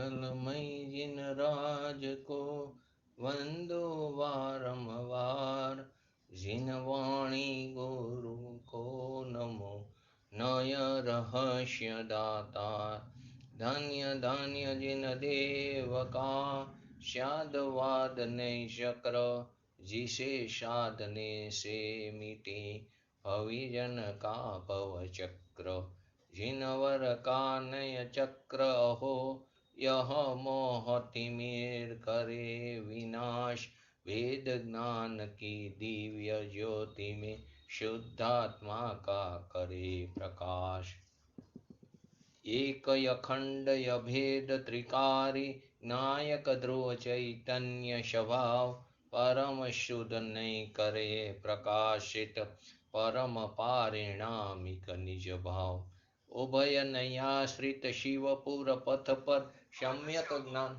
मंगलमय जिन राज को वंदो वारंवार, जिन वाणी गुरु को नमो नय रहस्य दाता। धन्य धन्य जिन देव का शादवाद नहीं शक्र, जिसे साधने से मिटे भविजन का भव चक्र। जिनवर का नय चक्र हो, यह मोह तिमिर करे विनाश। वेद ज्ञान की दिव्य ज्योति में शुद्धात्मा का करे प्रकाश। एक अखंड अभेद त्रिकारी, नायक ध्रुव चैतन्य स्वभाव। परम शुद्ध नहीं करे प्रकाशित, परम पारिणामिक निज भाव। उभय नयाश्रित शिवपुर पथ पर, सम्यक ज्ञान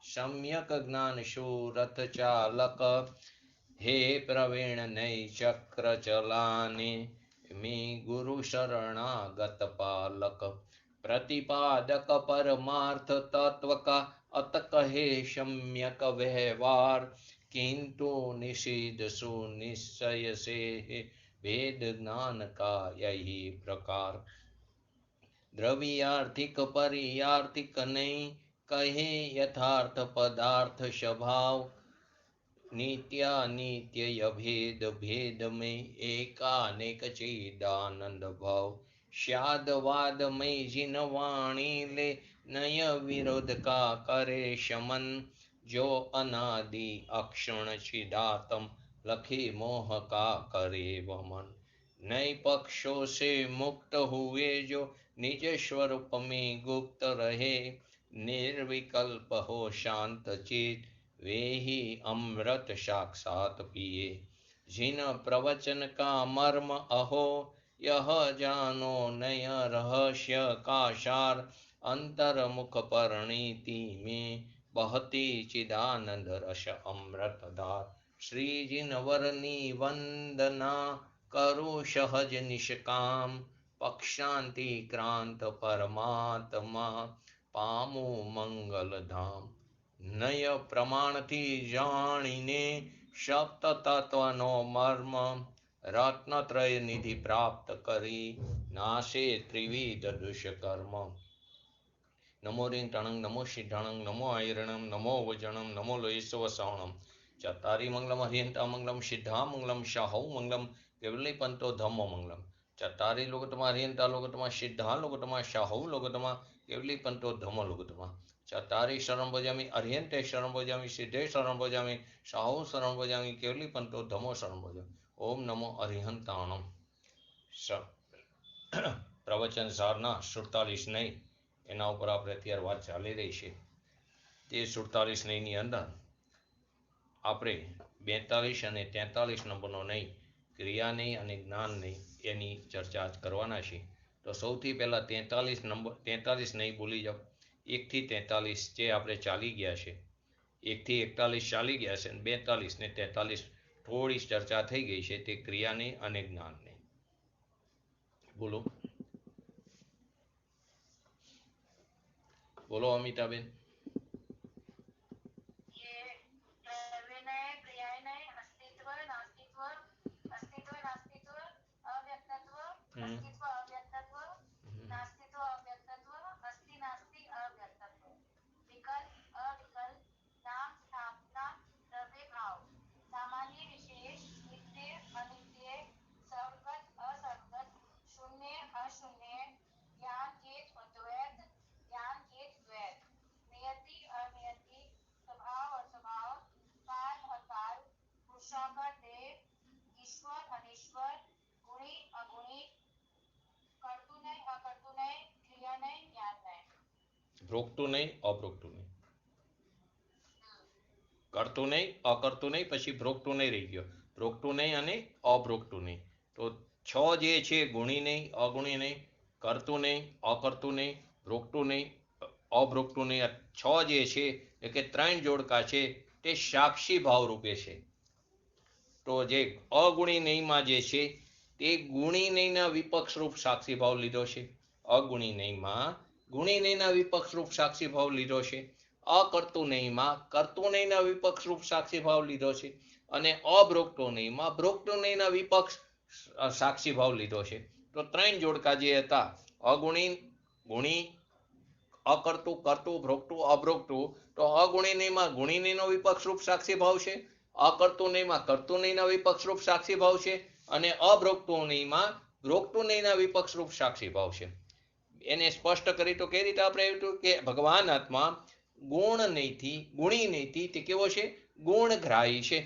सम्यक ज्ञान शूरथ चालक। हे प्रवीण नई चक्र चलाने, में गुरु शरणागत पालक। प्रतिपादक परमार्थ तत्व का, अत कहे सम्यक व्यवहार। किंतु निषिद्ध सुनिश्चय से, वेद ज्ञान का यही प्रकार। द्रव्यार्थिक परियार्थिक नहीं, कहे यथार्थ पदार्थ स्वभाव। नित्यानित्य अभेद भेद में, एकानेक चिदानंद भाव। शादवाद में जिन वाणी ले, नय विरोध का करे शमन। जो अनादि अक्षण चिदात्म, लखे मोह का करे वमन। नए पक्षों से मुक्त हुए जो, निज स्वरूप में गुप्त रहे। निर्विकल्प हो शांत चित, वे ही अमृत साक्षात पिए। जिन प्रवचन का मर्म अहो, यह जानो नय रहस्य का सार। अंतर्मुख परिणीति में, बहती चिदानंद रस अमृत धार। श्री जिन वरनी वंदना, करो सहज निष्काम। पक्षांति क्रांत परमात्मा, पामो मंगल धाम। नय प्रमाण थी जाणीने, सप्त तत्वनो मर्म। रत्नत्रय निधि प्राप्त करी, नाशे त्रिविध दुष्कर्म। नमो रिंटणं नमो सिद्धाणं नमो आयरणं नमो वजणं नमो लोयस्वसवणं। चत्तारि मंगलम हरियंता मंगलम सिद्धा मंगलम शाहौ मंगलम, केवली पंतो धम्मो मंगलम। चत्तारि लोकतमा हरियंता लोकतमा सिद्धा लोकतमा शाहौ लोकतमा, केवली पंतो धम्मो लोकतमा। चत्तारि शरण भजामि अर्यन्ते शरण भजामि सिद्धे शरण भजामि शाहौ शरण भजामि केवली पंतो धम्मो शरण भजामि। ओम नमो अरिहंताणम। પ્રવચન સારના 47 નહીં એના ઉપર આપણે અત્યારે વાત ચાલી રહી છે। તે 47 નહીંની અંદર આપણે 42 અને 43 નંબરનો નહીં, ક્રિયા નહીં અને જ્ઞાન નહીં એની ચર્ચા કરવાના છે। તો સૌથી પહેલાં 43 નહીં બોલી જાઓ। 1 થી 43 જે આપણે ચાલી ગયા છે, 1 થી 41 ચાલી ગયા છે, 42 ને 43 થોડી ચર્ચા થઈ ગઈ છે, તે ક્રિયાની અને જ્ઞાનની। બોલો બોલો અમિતાબેન। ભોગતું નહીં અભોગતું નહીં, કરતું નહીં અકર્તું નહીં, પછી ભોગતું નહીં રહી ગયો, ભોગતું નહીં અને અભોગતું નહીં। તો 6 જે છે ગુણી નહીં અગુણી નહીં, કરતું નહીં અકર્તું નહીં, ભોગતું નહીં અભોગતું નહીં, આ 6 જે છે એટલે કે 3 જોડકા છે તે સાક્ષી ભાવ રૂપે છે। તો જે અગુણી નહીંમાં જે છે તે ગુણી નહીંના વિપક્ષ રૂપ સાક્ષી ભાવ લીધો છે। અગુણી નહીંમાં ગુણી નહીંના વિપક્ષ રૂપ સાક્ષી ભાવ લીધો છે. અકર્તું નહીંમાં કર્તું નહીંના વિપક્ષ રૂપ સાક્ષી ભાવ લીધો છે. અને અભોગતું નહીંમાં ભોગતું નહીંના વિપક્ષ સાક્ષી ભાવ લીધો છે. તો ત્રણ જોડકા જે હતા અગુણી, ગુણી, અકર્તું, કર્તું, ભોગતું, અભોગતું, તો અગુણી નહીંમાં ગુણી નહીંનો વિપક્ષ રૂપ સાક્ષી ભાવ છે. અકર્તું નહીંમાં કર્તું નહીંના વિપક્ષ રૂપ સાક્ષી ભાવ છે. અને અભોગતું નહીંમાં ભોગતું નહીંના વિપક્ષ રૂપ સાક્ષી ભાવ છે. એને સ્પષ્ટ કરી તો કઈ રીતે આપણે આવ્યું કે ભગવાન આત્મા ગુણ નહીંથી, ગુણી નહીંથી તે કેવો છે? ગુણગ્રાહી છે.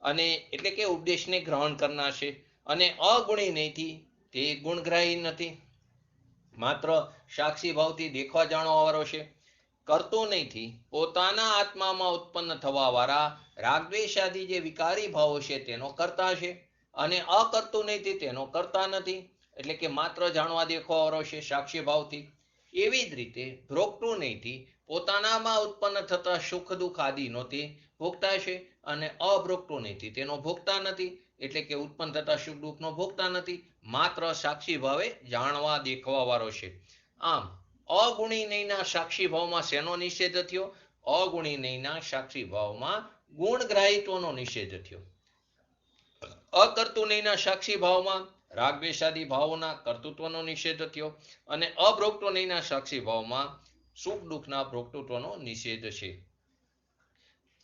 અને એટલે કે ઉપદેશને ગ્રહણ કરનાર છે. અને અગુણી નહીંથી તે ગુણગ્રાહી નથી, માત્ર સાક્ષી ભાવથી દેખવા જાણવા વાળો છે. કરતો નહીંથી પોતાના આત્મામાં ઉત્પન્ન થવા વાળા રાગદ્વેષાદી જે વિકારી ભાવો છે તેનો કરતા છે. અને અકર્તું નહીંથી તેનો કરતા નથી, એટલે કે માત્ર જાણવા દેખવા વાળો છે સાક્ષી ભાવથી. એવી જ રીતે ભોગતું નહીંથી પોતાનામાં ઉત્પન્ન થતા સુખ દુઃખ આદિનો તે ભોગતા છે. અને અભોગતું નહીંથી તેનો ભોગતા નથી, એટલે કે ઉત્પન્ન થતા સુખ દુઃખનો ભોગતા નથી, માત્ર સાક્ષી ભાવે જાણવા દેખવા વાળો છે. આમ અગુણી નહીંના સાક્ષી ભાવમાં શેનો નિષેધ થયો? અગુણી નહીંના સાક્ષી ભાવમાં ગુણગ્રાહીત્વનો નિષેધ થયો. અકર્તું નહીંના સાક્ષી ભાવમાં રાગદ્વેષાદી ભાવોના કર્તૃત્વનો નિષેધ થયો. અને અભોગતું નહીંના સાક્ષી ભાવમાં સુખ દુઃખના ભોગતૃત્વનો નિષેધ છે.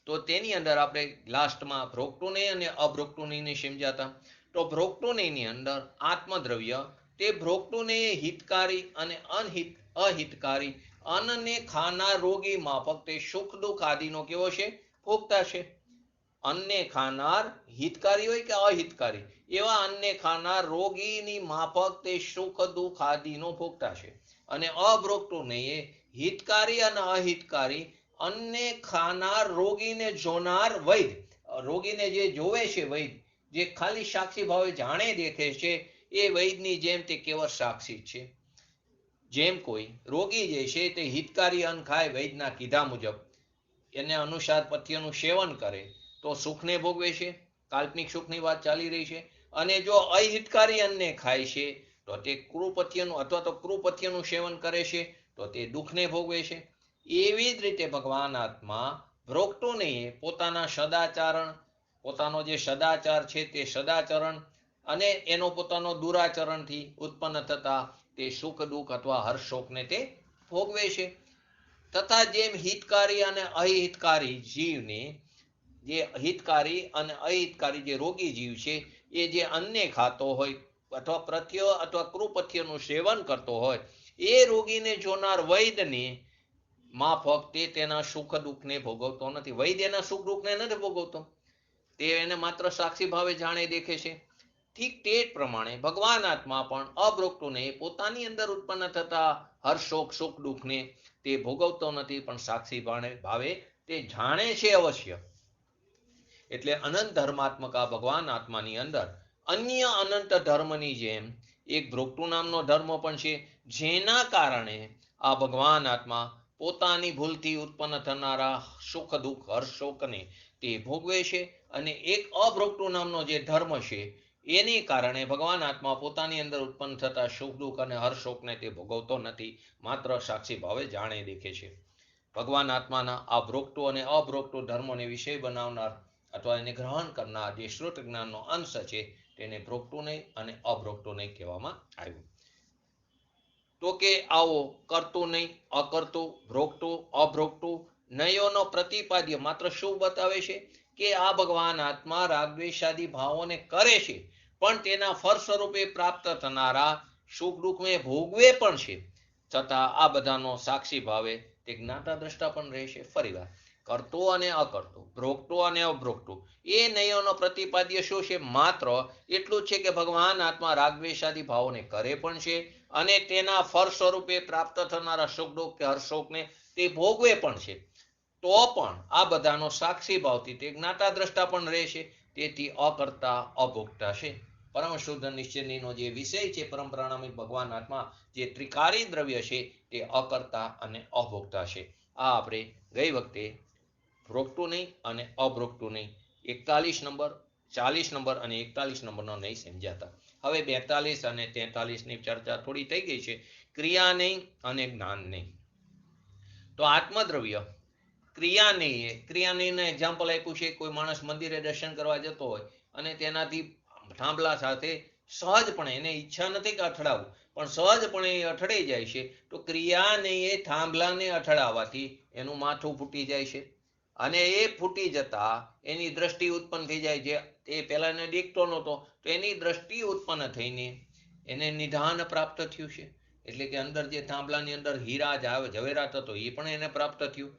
તો તેની અંદર આપણે લાસ્ટમાં ભોગતું નહીં અને અભોગતું નહીં સમજ્યા હતા. તો ભોગતું નહીંની અંદર આત્મદ્રવ્ય તે ભોગતું નહીં હિતકારી અને અહિતકારી અન્નને ખાનાર રોગી માફક તે સુખ દુઃખ આદિનો કેવો છે? ભોગતા છે. અન્નને ખાનાર હિતકારી હોય કે અહિતકારી, એવા અન્નને ખાનાર રોગીની માફક તે સુખ દુઃખ આદિનો ભોગતા છે. અને અભોગતું નહીં એ હિતકારી અને અહિતકારી અન્નને ખાનાર રોગીને જોનાર વૈદ, રોગીને જે જોવે છે વૈદ, જે ખાલી સાક્ષી ભાવે જાણે દેખે છે, એ વૈદની જેમ તે કેવળ સાક્ષી છે. જેમ કોઈ રોગી જે છે તે હિતકારી અન્ન ખાય વૈદના કીધા મુજબ, એને અનુસાર પથ્યનું સેવન કરે તો સુખને ભોગવે છે, કાલ્પનિક સુખની વાત ચાલી રહી છે. અને જો અહિતકારી અન્નને ખાય છે તો તે કૃપથ્યનું અથવા તો કૃપથ્યનું સેવન કરે છે તો તે દુઃખને ભોગવે છે. એવી જ રીતે ભગવાન આત્મા ભોગતું નહીં પોતાના સદાચરણ, પોતાનો જે સદાચાર છે તે સદાચરણ અને એનો પોતાનો દુરાચરણથી ઉત્પન્ન થતા તે સુખ દુઃખ અથવા હર્ષશોકને તે ભોગવે છે. તથા જેમ હિતકારી અને અહિતકારી જીવને, જે હિતકારી અને અહિતકારી જે રોગી જીવ છે એ જે અન્ને ખાતો હોય અથવા પ્રથ્ય અથવા કૃપથ્યનું સેવન કરતો હોય, એ રોગીને જોનાર વૈદને માફક તે તેના સુખ દુઃખને ભોગવતો નથી. વૈદ એના સુખ દુઃખને નથી ભોગવતો, તે એને માત્ર સાક્ષી ભાવે જાણે દેખે છે. ઠીક તે જ પ્રમાણે ભગવાન આત્મા પણ અભોગતું નહીં પોતાની અંદર ઉત્પન્ન થતા હર્ષોક સુખ દુઃખને તે ભોગવતો નથી, પણ સાક્ષી ભાવે તે જાણે છે અવશ્ય. એટલે અનંત ધર્માત્મક આ ભગવાન આત્માની અંદર અન્ય અનંત ધર્મની જેમ એક ભોગતું નામનો ધર્મ પણ છે, જેના કારણે આ ભગવાન આત્મા પોતાની ભૂલથી ઉત્પન્ન થનારા સુખ દુઃખ હર્ષોકને તે ભોગવે છે. અને એક અભોગતું નામનો જે ધર્મ છે એને કારણે ભગવાન આત્મા પોતાની અંદર ઉત્પન્ન થતા સુખ દુઃખ અને હર્ષોકને તે ભોગવતો નથી, માત્ર સાક્ષી ભાવે જાણે દેખે છે. ભગવાન આત્માના આ ભોગતું અને અભોગતું ધર્મોને વિષય બનાવનાર અથવા એને ગ્રહણ કરનાર જે શ્રુત જ્ઞાનનો અંશ છે તેને ભોગતું નહીં અને અભોગતું નહીં કહેવામાં આવ્યું. તો કે આવો કરતું નહીં, અકર્તું, ભોગતું, અભોગતું નયોનો પ્રતિપાદ્ય માત્ર શું બતાવે છે કે આ ભગવાન આત્મા રાગદ્વેષાદી ભાવોને કરે છે, પણ તેના ફળ સ્વરૂપે પ્રાપ્ત થનારા સુખ દુઃખને ભોગવે પણ છે. છતાં આ બધાનો સાક્ષી ભાવે તે જ્ઞાતા દ્રષ્ટા પણ રહેશે. ફરીવાર કરતો અને અકર્તો, ભોગતો અને અભોગતો એ નયોનો પ્રતિપાદ્ય શું છે? માત્ર એટલું જ છે કે ભગવાન આત્મા રાગદ્વેષાદી ભાવોને કરે પણ છે અને તેના ફળ સ્વરૂપે પ્રાપ્ત થનારા સુખ દુઃખ કે હર્ષોકને તે ભોગવે પણ છે. તો પણ આ બધાનો સાક્ષી ભાવથી તે જ્ઞાતા દ્રષ્ટા પણ રહેશે. તેથી અકર્તા અભોગતા છે. પરમ શુદ્ધ નિશ્ચયનો જે વિષય છે પરંપરાણામિક ભગવાન આત્મા જે ત્રિકારી દ્રવ્ય છે તે અકર્તા અને અભોગતા છે. આ આપણે ગઈ વખતે ભોગતું નહીં અને અભોગતું નહીં 41 નંબર, 40 નંબર અને 41 નંબરનો નહીં સમજ્યા હતા. હવે 42 અને 43ની ચર્ચા થોડી થઈ ગઈ છે, ક્રિયા નહીં અને જ્ઞાન નહીં. તો આત્મદ્રવ્ય ક્રિયા નહીં, ક્રિયા નહીં એક્ઝામ્પલ આપ્યું છે, કોઈ માણસ મંદિરે દર્શન કરવા જતો હોય અને તેનાથી થાંભલા સાથે સહજપણે, એને ઈચ્છા નથી કે અથડાવવું, પણ સહજપણે એ અથડાઈ જાય છે, તો ક્રિયા નહીં એ થાંભલાને અથડાવવાથી એનું માથું ફૂટી જાય છે. અને એ ફૂટી જતા એની દ્રષ્ટિ ઉત્પન્ન થઈ જાય છે. એ પહેલા એને દેખતો નહોતો, તો એની દ્રષ્ટિ ઉત્પન્ન થઈને એને નિધાન પ્રાપ્ત થયું છે. એટલે કે અંદર જે થાંભલાની અંદર હીરા ઝવેરાત હતો એ પણ એને પ્રાપ્ત થયું.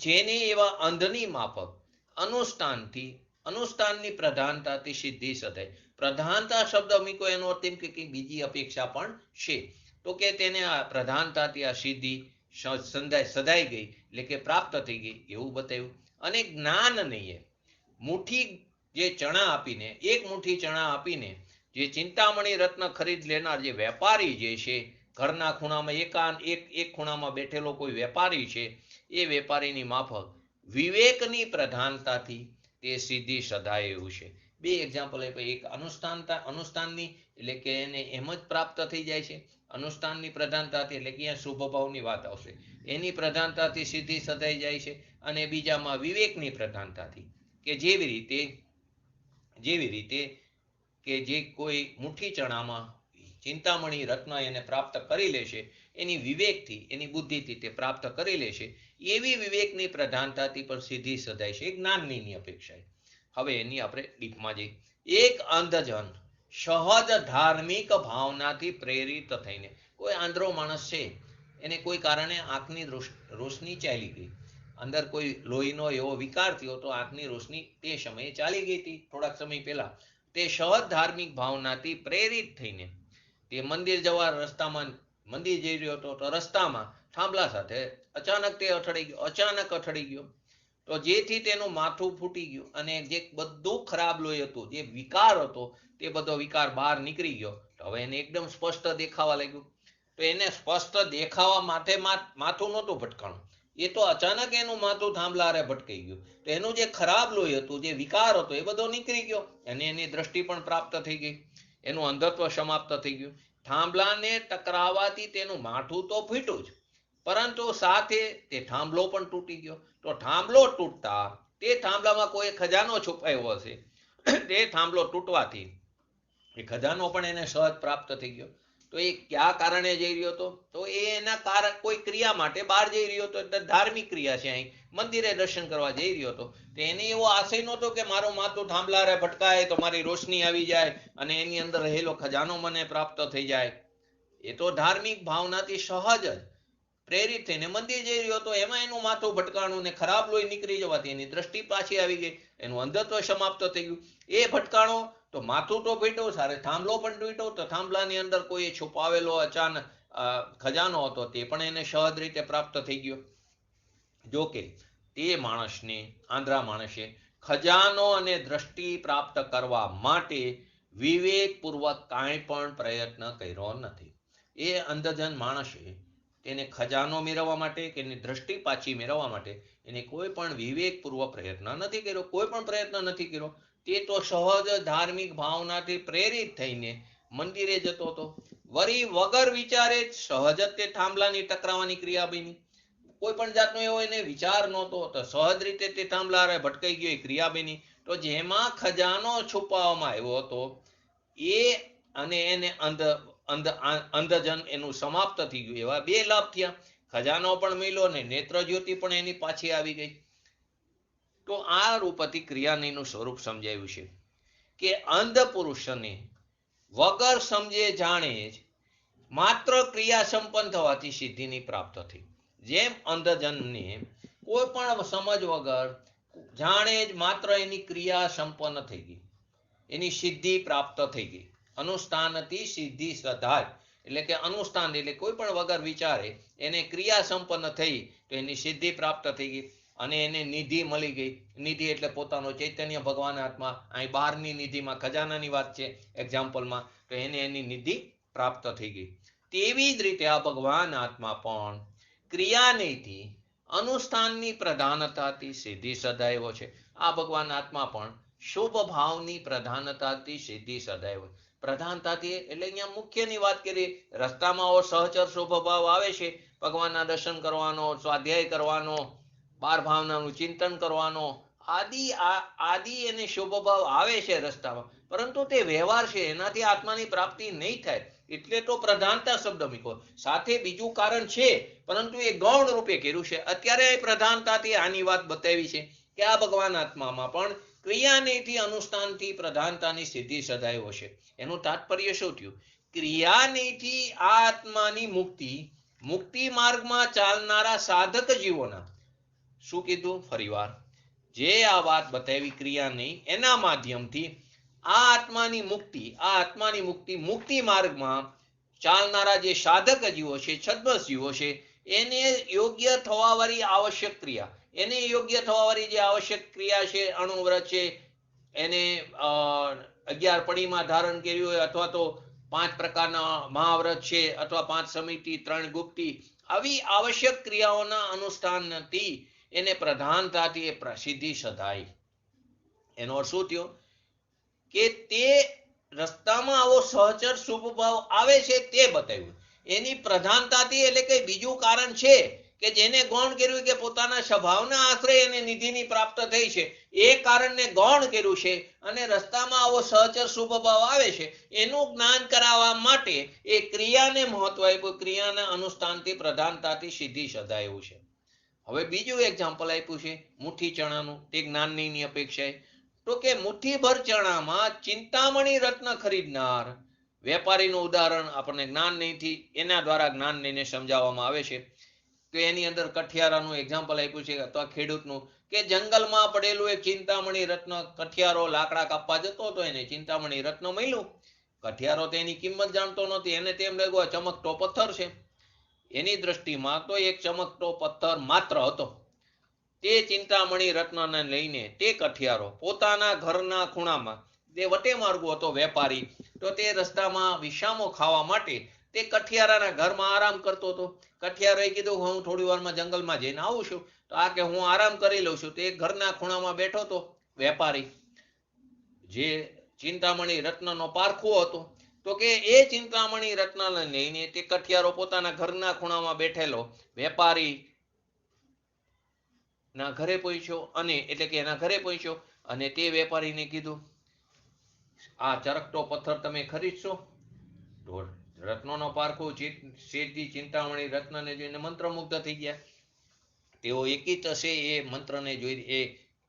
જેને એવા અંધની માફક અનુષ્ઠાનની પ્રધાનતાથી સિદ્ધિ સધાય. પ્રધાનતા શબ્દ અમીકો એનો અર્થ એમ કે બીજી અપેક્ષા પણ છે, તો કે તેને આ પ્રધાનતાથી આ સિદ્ધિ સધાઈ ગઈ, એટલે કે પ્રાપ્ત થઈ ગઈ એવું બતાવ્યું. અને જ્ઞાન નહીં, મુઠ્ઠી જે ચણા આપીને, એક મુઠ્ઠી ચણા આપીને જે ચિંતામણી રત્ન ખરીદ લેનાર જે વેપારી જે છે, ઘરના ખૂણામાં એક ખૂણામાં બેઠેલો કોઈ વેપારી છે, એ વેપારીની માફક વિવેકની પ્રધાનતાથી તે સિદ્ધિ સધાય એવું છે. બે એક્ઝામ્પલ આપ્યા. એક અનુષ્ઠાનની, એટલે કે એને એમ જ પ્રાપ્ત થઈ જાય છે. અનુષ્ઠાનની પ્રધાનતાથી, એટલે કે અહીંયા શુભભાવની વાત આવશે, એની પ્રધાનતાથી સિદ્ધિ સધાઈ જાય છે. અને બીજામાં વિવેકની પ્રધાનતાથી, કે જેવી રીતે કે જે કોઈ મુઠ્ઠી ચણામાં ચિંતામણી રત્ન એને પ્રાપ્ત કરી લેશે, એની વિવેકથી, એની બુદ્ધિથી તે પ્રાપ્ત કરી લેશે, એવી વિવેકની પ્રધાનતાથી પણ સિદ્ધિ સધાય છે, જ્ઞાનની અપેક્ષાએ. હવે એની આપણે ડીપમાં જઈએ. એક અંધજન સહજ ધાર્મિક ભાવનાથી પ્રેરિત થઈને, કોઈ આંધળો માણસ છે, એને કોઈ કારણે આંખની રોશની ચાલી ગઈ, અંદર કોઈ લોહીનો એવો વિકાર થયો તો આંખની રોશની તે સમયે ચાલી ગઈ હતી થોડાક સમય પહેલા. તે સહજ ધાર્મિક ભાવનાથી પ્રેરિત થઈને તે મંદિર જવા રસ્તામાં, મંદિર જઈ રહ્યો હતો, તો રસ્તામાં થાંભલા સાથે અચાનક તે અથડાઈ ગયો. તો જેથી તેનું માથું ફૂટી ગયું અને જે બધું ખરાબ લોહી હતું, જે વિકાર હતો, તે બધો વિકાર બહાર નીકળી ગયો. તો હવે એને એકદમ સ્પષ્ટ દેખાવા લાગ્યું. તો એને સ્પષ્ટ દેખાવા માટે માથું નહોતું ભટકાણું, એ તો અચાનક એનું માથું થાંભલા હારે ભટકાઈ ગયું. તો એનું જે ખરાબ લોહી હતું, જે વિકાર હતો, એ બધો નીકળી ગયો અને એની દ્રષ્ટિ પણ પ્રાપ્ત થઈ ગઈ, એનું અંધત્વ સમાપ્ત થઈ ગયું. થાંભલાને ટકરાવાથી તેનું માથું તો ફૂટ્યું જ, પરંતુ સાથે તે થાંભલો પણ તૂટી ગયો. તો થાંભલો તૂટતા તે થાંભલામાં કોઈ ખજાનો છુપાયો હશે, તે થાંભલો તૂટવાથી એ ખજાનો પણ એને સહજ પ્રાપ્ત થઈ ગયો. તો એ કયા કારણે જઈ રહ્યો હતો? તો એ એના કારણ કોઈ ક્રિયા માટે બહાર જઈ રહ્યો હતો, એટલે ધાર્મિક ક્રિયા છે, અહીં મંદિરે દર્શન કરવા જઈ રહ્યો હતો. તો એને એવો આશય નહોતો કે મારું માથું થાંભલા હારે ભટકાય તો મારી રોશની આવી જાય અને એની અંદર રહેલો ખજાનો મને પ્રાપ્ત થઈ જાય. એ તો ધાર્મિક ભાવનાથી સહજ જ પ્રેરિત થઈને મંદિર જઈ રહ્યો હતો, એમાં એનું માથું ભટકાણું ને ખરાબ લોહી નીકળી જવાથી એની દ્રષ્ટિ પાછી આવી ગઈ, એનું અંધત્વ સમાપ્ત થઈ ગયું. એ ભટકાણો તો માથું તો ફૂટ્યું, સાથે થાંભલો પણ તૂટ્યો. તો થાંભલાની અંદર કોઈ છુપાવેલો અચાનક ખજાનો હતો, તે પણ એને સહજ રીતે પ્રાપ્ત થઈ ગયો. જો કે તે માણસને, આંધળા માણસે ખજાનો અને દ્રષ્ટિ પ્રાપ્ત કરવા માટે વિવેકપૂર્વક કાંઈ પણ પ્રયત્ન કર્યો નથી. એ અંધજન માણસે તેને ખજાનો મેળવવા માટે કે એની દ્રષ્ટિ પાછી મેળવવા માટે એને કોઈ પણ વિવેકપૂર્વક પ્રયત્ન નથી કર્યો, કોઈ પણ પ્રયત્ન નથી કર્યો. તે તો સહજ ધાર્મિક ભાવનાથી પ્રેરિત થઈને મંદિરે જતો હતો. વળી વગર વિચારે સહજ તે થાંભલાની ટકરાવાની ક્રિયા બની. કોઈ પણ જાતનો એવો એને વિચાર નહોતો, તો સહજ રીતે તે થાંભલા હારે ભટકાઈ ગયો, એ ક્રિયા બની. તો જેમાં ખજાનો છુપાવવામાં આવ્યો હતો એ અને એને અંધજન એનું સમાપ્ત થઈ ગયું, એવા બે લાભ થયા. ખજાનો પણ મળ્યો ને નેત્ર જ્યોતિ પણ એની પાછી આવી ગઈ. તો આ રૂપથી ક્રિયાનીનું સ્વરૂપ સમજાવ્યું છે કે અંધ પુરુષને વગર સમજે જાણે જ માત્ર ક્રિયા સંપન્ન થવાથી સિદ્ધિની પ્રાપ્ત થઈ. જેમ અંધજનને કોઈ પણ સમજ વગર જાણે જ માત્ર એની ક્રિયા સંપન્ન થઈ ગઈ, એની સિદ્ધિ પ્રાપ્ત થઈ ગઈ. અનુષ્ઠાનથી સિદ્ધિ સધાય, એટલે કે અનુષ્ઠાન એટલે કોઈ પણ વગર વિચારે એને ક્રિયા સંપન્ન થઈ તો એની સિદ્ધિ પ્રાપ્ત થઈ ગઈ અને એને નિધિ મળી ગઈ. નિધિ એટલે પોતાનો ચૈતન્ય ભગવાન આત્મા. અહીં બહારની નિધિમાં ખજાનાની વાત છે એક્ઝામ્પલમાં, તો એને એની નિધિ પ્રાપ્ત થઈ ગઈ. તેવી જ રીતે આ ભગવાન આત્મા પણ ક્રિયા નહીંથી અનુષ્ઠાનની પ્રધાનતાથી સિદ્ધિ સધાયો છે. આ ભગવાન આત્મા પણ શુભ ભાવની પ્રધાનતાથી સિદ્ધિ સધાયો. પ્રધાનતાથી એટલે અહીંયા મુખ્યની વાત કરીએ, રસ્તામાં આવો સહચર સ્વભાવ આવે છે, ભગવાનના દર્શન કરવાનો, સ્વાધ્યાય કરવાનો, બાર ભાવનાનું ચિંતન કરવાનો, આદિ એને શોભભાવ આવે છે રસ્તામાં, પરંતુ તે વ્યવહાર છે, એનાથી આત્માની પ્રાપ્તિ નહીં થાય. એટલે તો પ્રધાનતા શબ્દ મૂક્યો. સાથે બીજું કારણ છે, પરંતુ એ ગૌણ રૂપે કર્યું છે. અત્યારે પ્રધાનતાથી આની વાત બતાવી છે કે આ ભગવાન આત્મામાં પણ ક્રિયાનેથી અનુષ્ઠાનથી પ્રધાનતાની સિદ્ધિ સદાયો છે. એનું તાત્પર્ય શું થયું? ક્રિયાનેથી આ આત્માની મુક્તિ માર્ગમાં ચાલનારા સાધક જીવોના, શું કીધું ફરીવાર, જે આ વાત બતાવી ક્રિયા નહીં, એના માધ્યમથી આ આત્માની મુક્તિ માર્ગમાં ચાલનારા જે સાધક જીવો છે, છદ્મસ જીવો છે, એને યોગ્ય થવા વાળી આવશ્યક ક્રિયા, એને યોગ્ય થવા વાળી જે આવશ્યક ક્રિયા છે, અણુવ્રત છે, એને 11 પડીમાં ધારણ કર્યું હોય, અથવા તો 5 પ્રકારના મહાવ્રત છે, અથવા 5 સમિતિ, 3 ગુપ્તી, આવી આવશ્યક ક્રિયાઓના અનુષ્ઠાનથી એને પ્રધાનતાથી એ પ્રસિદ્ધિ સધાય. એનો અર્થ શું થયો? કે તે રસ્તામાં આવો સહચર શુભ ભાવ આવે છે તે બતાવ્યું. એની પ્રધાનતાથી એટલે કે બીજું કારણ છે કે જેને ગૌણ કર્યું કે પોતાના સ્વભાવના આશ્રય એને નિધિની પ્રાપ્ત થઈ છે, એ કારણને ગૌણ કર્યું છે, અને રસ્તામાં આવો સહચર શુભ ભાવ આવે છે એનું જ્ઞાન કરાવવા માટે એ ક્રિયાને મહત્વ આપ્યું, ક્રિયાના અનુષ્ઠાનથી પ્રધાનતાથી સિદ્ધિ સધાયું છે. હવે બીજું એક્ઝામ્પલ આપ્યું છે મુઠ્ઠી ચણાનું, તે જ્ઞાનની અપેક્ષાએ. તો કે મુઠ્ઠીભર ચણામાં ચિંતામણી રત્ન ખરીદનાર વેપારીનું ઉદાહરણ આપણને જ્ઞાનનીથી એના દ્વારા જ્ઞાનનીને સમજાવવામાં આવે છે. તો એની અંદર કઠિયારાનું એક્ઝામ્પલ આપ્યું છે, અથવા ખેડૂતનું, કે જંગલમાં પડેલું એક ચિંતામણી રત્ન, કઠિયારો લાકડા કાપવા જતો હતો, એને ચિંતામણી રત્ન મળ્યું. કઠિયારો તો એની કિંમત જાણતો નથી, એને તેમ લાગ્યો ચમકતો પથ્થર છે. એની દ્રષ્ટિમાં તો એક ચમકતો પથ્થર માત્ર હતો. તે ચિંતામણી રત્નને લઈને તે કઠિયારો પોતાના ઘરના ખૂણામાં, તે વટે માર્ગો હતો વેપારી, તો તે રસ્તામાં વિશ્રામો ખાવા માટે તે કઠિયારાના ઘરમાં આરામ કરતો હતો. કઠિયારોએ કીધું હું થોડી વારમાં જંગલમાં જઈને આવું છું, તો આ કે હું આરામ કરી લઉં છું. તે ઘરના ખૂણામાં બેઠો હતો વેપારી, જે ચિંતામણી રત્નનો પારખો હતો. તો કે એ ચિંતામણી રત્નને લઈને તે કઠિયારો પોતાના ઘરના ખૂણામાં બેઠેલો વેપારી ના ઘરે પહોંચ્યો, અને એટલે કે એના ઘરે પહોંચ્યો, અને તે વેપારીને કીધું આ ચરકતો પથ્થર તમે ખરીદશો? તો રત્નોનો પારખો શેઠજી ચિંતામણી રત્નને જોઈને મંત્રમુગ્ધ થઈ ગયા. તેઓ એકી હશે એ મંત્રને જોઈ, એ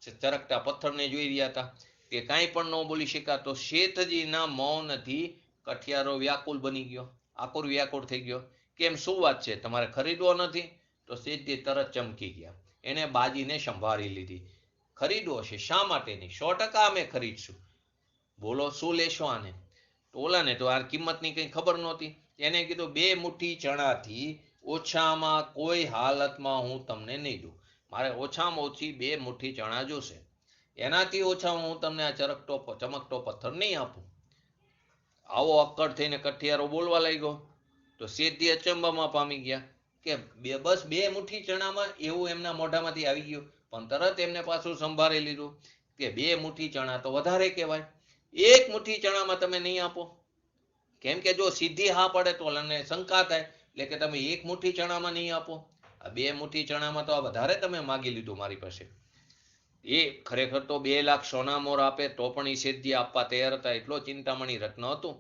ચરકતા પથ્થરને જોઈ રહ્યા હતા. તે કાંઈ પણ ન બોલી શક્યા. તો શેઠજીના મૌનથી કઠિયારો વ્યાકુલ બની ગયો, આકુર વ્યાકુળ થઈ ગયો. કેમ, શું વાત છે, તમારે ખરીદવો નથી? તો શેઠજી તરત ચમકી ગયા. એને બાજીને સંભાળી લીધી. ખરીદવો છે, શા માટે નહીં? 100% અમે ખરીદશું. બોલો, શું લેશો આને? તો ઓલાને તો આ કિંમતની કંઈ ખબર નહોતી. એને કીધું 2 મુઠ્ઠી ચણાથી ઓછામાં કોઈ હાલતમાં હું તમને નહીં દઉં. મારે ઓછામાં ઓછી 2 મુઠ્ઠી ચણા જોશે. એનાથી ઓછામાં હું તમને આ ચમકતો પથ્થર નહીં આપું. આવો અક્કડ થઈને કઠિયારો બોલવા લાગ્યો. તો શેઠજી અચંબામાં પામી ગયા કે બસ 2 મુઠ્ઠી ચણામાં, એવું એમના મોઢામાંથી આવી ગયું. પણ તરત એમને પાછું સંભાળી લીધું કે 2 મુઠ્ઠી ચણા તો વધારે કહેવાય. 1 મુઠ્ઠી ચણામાં તમે નહીં આપો? કેમ કે જો સીધી હા પડે તો એને શંકા થાય, એટલે કે તમે 1 મુઠ્ઠી ચણામાં નહીં આપો, આ 2 મુઠ્ઠી ચણામાં તો આ વધારે તમે માગી લીધું મારી પાસે. એ ખરેખર તો 2 લાખ સોના મોર આપે તો પણ એ શેઠજી આપવા તૈયાર હતા, એટલો ચિંતામણી રત્ન હતું.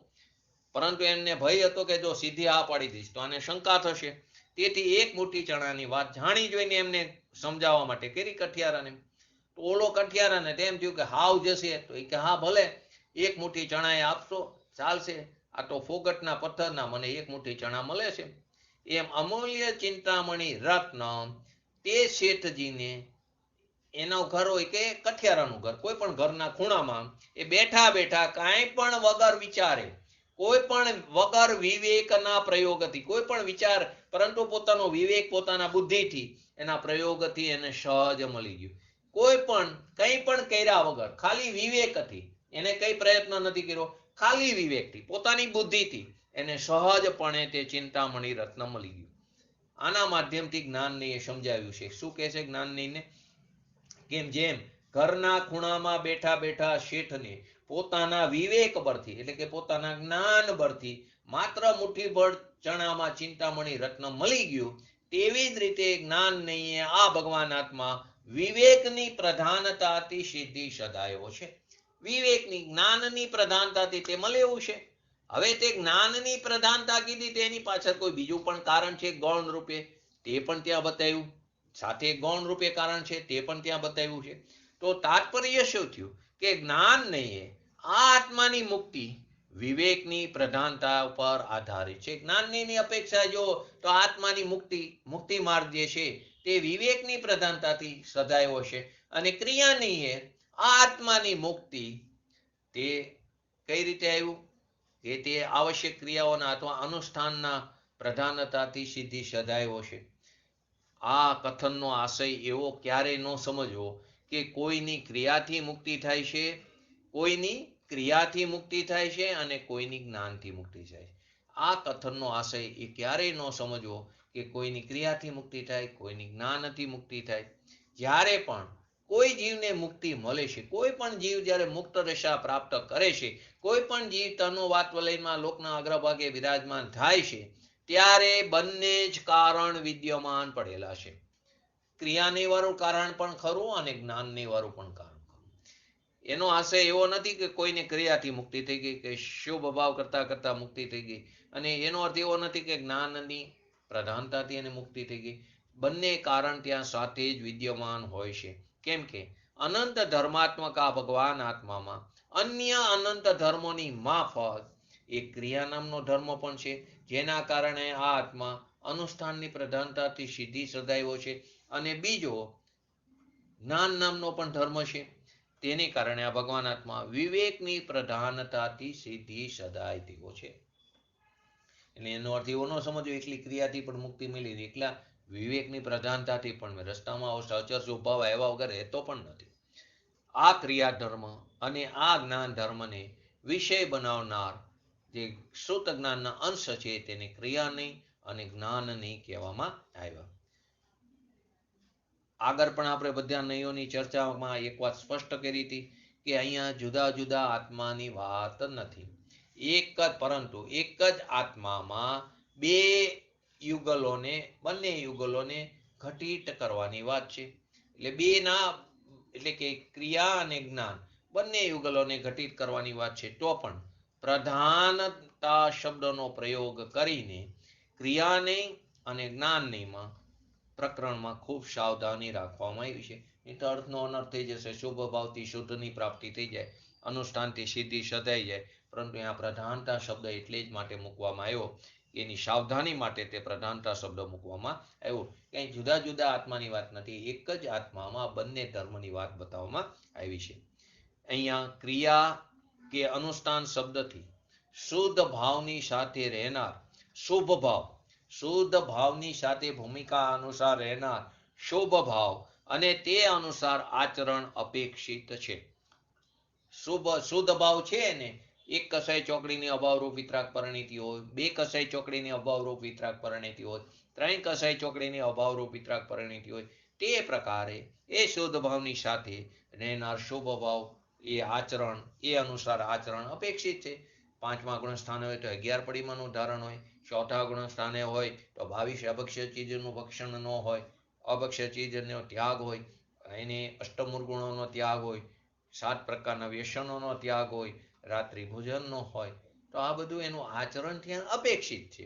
પરંતુ એમને ભય હતો કે જો સીધી હા પાડી દઈશ તો આને શંકા થશે. તેથી 1 મુઠ્ઠી ચણાની વાત જાણી જોઈને એમને સમજાવવા માટે કરી કઠિયારાને. તો ઓલો કઠિયારાને તેમ થયું કે હાવ જશે, તો એ કે હા ભલે 1 મુઠ્ઠી ચણા એ આપશો ચાલશે, આ તો ફોગટના પથ્થરના મને 1 મુઠ્ઠી ચણા મળે છે. એમ અમૂલ્ય ચિંતામણી રત્ન તે શેઠજીને, એનો ઘર હોય કે કઠિયારાનું ઘર, કોઈ પણ ઘરના ખૂણામાં એ બેઠા બેઠા કાંઈ પણ વગર વિચારે, કોઈ પણ વગર વિવેકના પ્રયોગથી, કોઈ પણ વિચાર, પરંતુ પોતાનો વિવેક, પોતાના બુદ્ધિથી, એના પ્રયોગથી એને સહજ મળી ગયું. કોઈ પણ કંઈ પણ કર્યા વગર, ખાલી વિવેકથી, એને કઈ પ્રયત્ન નથી કર્યો, ખાલી વિવેકથી, પોતાની બુદ્ધિથી એને સહજપણે તે ચિંતામણી રત્ન મળી ગયું. આના માધ્યમથી જ્ઞાનને એ સમજાવ્યું છે. શું કહે છે જ્ઞાનને? કેમ જેમ ઘરના ખૂણામાં બેઠા બેઠા શેઠને પોતાના વિવેક બળથી એટલે કે પોતાના જ્ઞાન બળથી માત્ર મુઠ્ઠીભર ચણામાં ચિંતામણી રત્ન મળી ગયું, તેવી જ રીતે જ્ઞાન નહીં આ ભગવાન આત્મા વિવેકની પ્રધાનતાથી સિદ્ધિ સદાયો છે. વિવેકની જ્ઞાનની પ્રધાનતાથી તે મળે એવું છે. હવે તે જ્ઞાનની પ્રધાનતા કીધી તેની પાછળ કોઈ બીજું પણ કારણ છે ગૌણ રૂપે, તે પણ ત્યાં બતાવ્યું. સાથે ગૌણ રૂપે કારણ છે તે પણ ત્યાં બતાવ્યું છે. તો તાત્પર્ય શું થયું કે જ્ઞાન નહીં આ આત્માની મુક્તિ વિવેકની પ્રધાનતા ઉપર આધારિત છે. જ્ઞાનની અપેક્ષા જો તો આત્માની મુક્તિ માર્ગ જે છે તે વિવેકની પ્રધાનતાથી સદાયો છે. અને ક્રિયા નહીં આ આત્માની મુક્તિ તે કઈ રીતે આવ્યું કે તે આવશ્યક ક્રિયાઓના અથવા અનુષ્ઠાનના પ્રધાનતાથી સિદ્ધિ સદાયો છે. આ કથનનો આશય એવો ક્યારેય ન સમજવો કે કોઈની ક્રિયાથી મુક્તિ થાય છે, કોઈની ક્રિયાથી મુક્તિ થાય છે અને કોઈની જ્ઞાનથી મુક્તિ થાય છે. આ કથનનો આશય એ ક્યારેય ન સમજવો કે કોઈની ક્રિયાથી મુક્તિ થાય, કોઈની જ્ઞાનથી મુક્તિ થાય. જ્યારે પણ કોઈ જીવને મુક્તિ મળે છે, કોઈ પણ જીવ જ્યારે મુક્ત દશા પ્રાપ્ત કરે છે, કોઈ પણ જીવ તનો વાત વલયમાં લોકના અગ્રભાગે વિરાજમાન થાય છે, ત્યારે બંને જ કારણ વિદ્યમાન પડેલા છે. ક્રિયાની વાળું કારણ પણ ખરું અને જ્ઞાનની વાળું પણ કારણ ખરું. એનો આશય એવો નથી કે કોઈને ક્રિયાથી મુક્તિ થઈ ગઈ કે શુભ ભાવ કરતા કરતા મુક્તિ થઈ ગઈ, અને એનો અર્થ એવો નથી કે જ્ઞાનની પ્રધાનતાથી એને મુક્તિ થઈ ગઈ. બંને કારણ ત્યાં સાથે જ વિદ્યમાન હોય છે. કેમ કે અનંત ધર્માત્મક આ ભગવાન આત્મામાં અન્ય અનંત ધર્મોની માફક એક ક્રિયા નામનો ધર્મ પણ છે, જેના કારણે આ આત્મા અનુષ્ઠાનની પ્રધાનતાથી સિદ્ધિ સદાયો છે. અને બીજો જ્ઞાન નામનો પણ ધર્મ છે, તેને કારણે આ ભગવાન આત્મા વિવેકની પ્રધાનતાથી સિદ્ધિ સદાય તેવો છે. એટલે એનો અર્થ એવો ન સમજો એકલી ક્રિયાથી પણ મુક્તિ મળી, એકલા વિવેકની પ્રધાનતાથી પણ રસ્તામાં સચર સ્વભાવ આવ્યા વગર રહેતો પણ નથી. આ ક્રિયા ધર્મ અને આ જ્ઞાન ધર્મને વિષય બનાવનાર જે શ્રુત જ્ઞાનના અંશ છે તેને ક્રિયા નહીં અને જ્ઞાન નહીં કહેવામાં આવ્યા. આગળ પણ આપણે બધા નયોની ચર્ચામાં એક વાત સ્પષ્ટ કરી હતી કે અહીંયા જુદા જુદા આત્માની વાત નથી, પરંતુ એક જ આત્મામાં બંને યુગલોને ઘટિત કરવાની વાત છે. એટલે કે ક્રિયા અને જ્ઞાન બંને યુગલોને ઘટિત કરવાની વાત છે. તો પણ પ્રધાનતા શબ્દનો પ્રયોગ કરીને ક્રિયાને અને જ્ઞાનનેમાં પ્રકરણમાં ખૂબ સાવધાની રાખવામાં આવી છે. નહીં તો અર્થનો અનર્થ થઈ જશે. શુભ ભાવથી શુદ્ધની પ્રાપ્તિ થઈ જાય, અનુષ્ઠાનથી સિદ્ધિ સદાઈ જાય. પરંતુ અહીંયા પ્રધાનતા શબ્દ એટલે જ માટે મૂકવામાં આવ્યો, એની સાવધાની માટે તે પ્રધાનતા શબ્દ મૂકવામાં આવ્યો. કંઈ જુદા જુદા આત્માની વાત નથી, એક જ આત્મામાં બંને ધર્મની વાત બતાવવામાં આવી છે. અહીંયા ક્રિયા કે અનુષ્ઠાન શબ્દથી શુદ્ધ ભાવની સાથે રહેનાર શુદ્ધ ભાવની સાથે ભૂમિકા અનુસાર રહેનાર શુભ ભાવ અને તે અનુસાર આચરણ અપેક્ષિત છે. શુદ્ધ ભાવ છે ને એક કસાય ચોકડીની અભાવરૂપ વિતરાગ પરિણીતિ હોય, બે કસાય ચોકડીની અભાવરૂપ વિતરાગ પરિણીતિ હોય, ત્રણ કસાય ચોકડીની અભાવરૂપ વિતરાગ પરિણીતિ હોય, તે પ્રકારે એ શુદ્ધ ભાવની સાથે રહેનાર શુભ ભાવ એ આચરણ એ અનુસાર આચરણ અપેક્ષિત છે. 5મા ગુણ સ્થાને હોય તો 11 પડીમાંનું ધારણ હોય, 4થા ગુણ સ્થાને હોય તો 22 અભક્ષ્ય ચીજનું ભક્ષણ ન હોય, અભક્ષ્ય ચીજનો ત્યાગ હોય, એને અષ્ટમૂળ ગુણોનો ત્યાગ હોય, 7 પ્રકારના વ્યસનોનો ત્યાગ હોય, રાત્રિ ભોજનનો હોય. તો આ બધું એનું આચરણ ત્યાં અપેક્ષિત છે.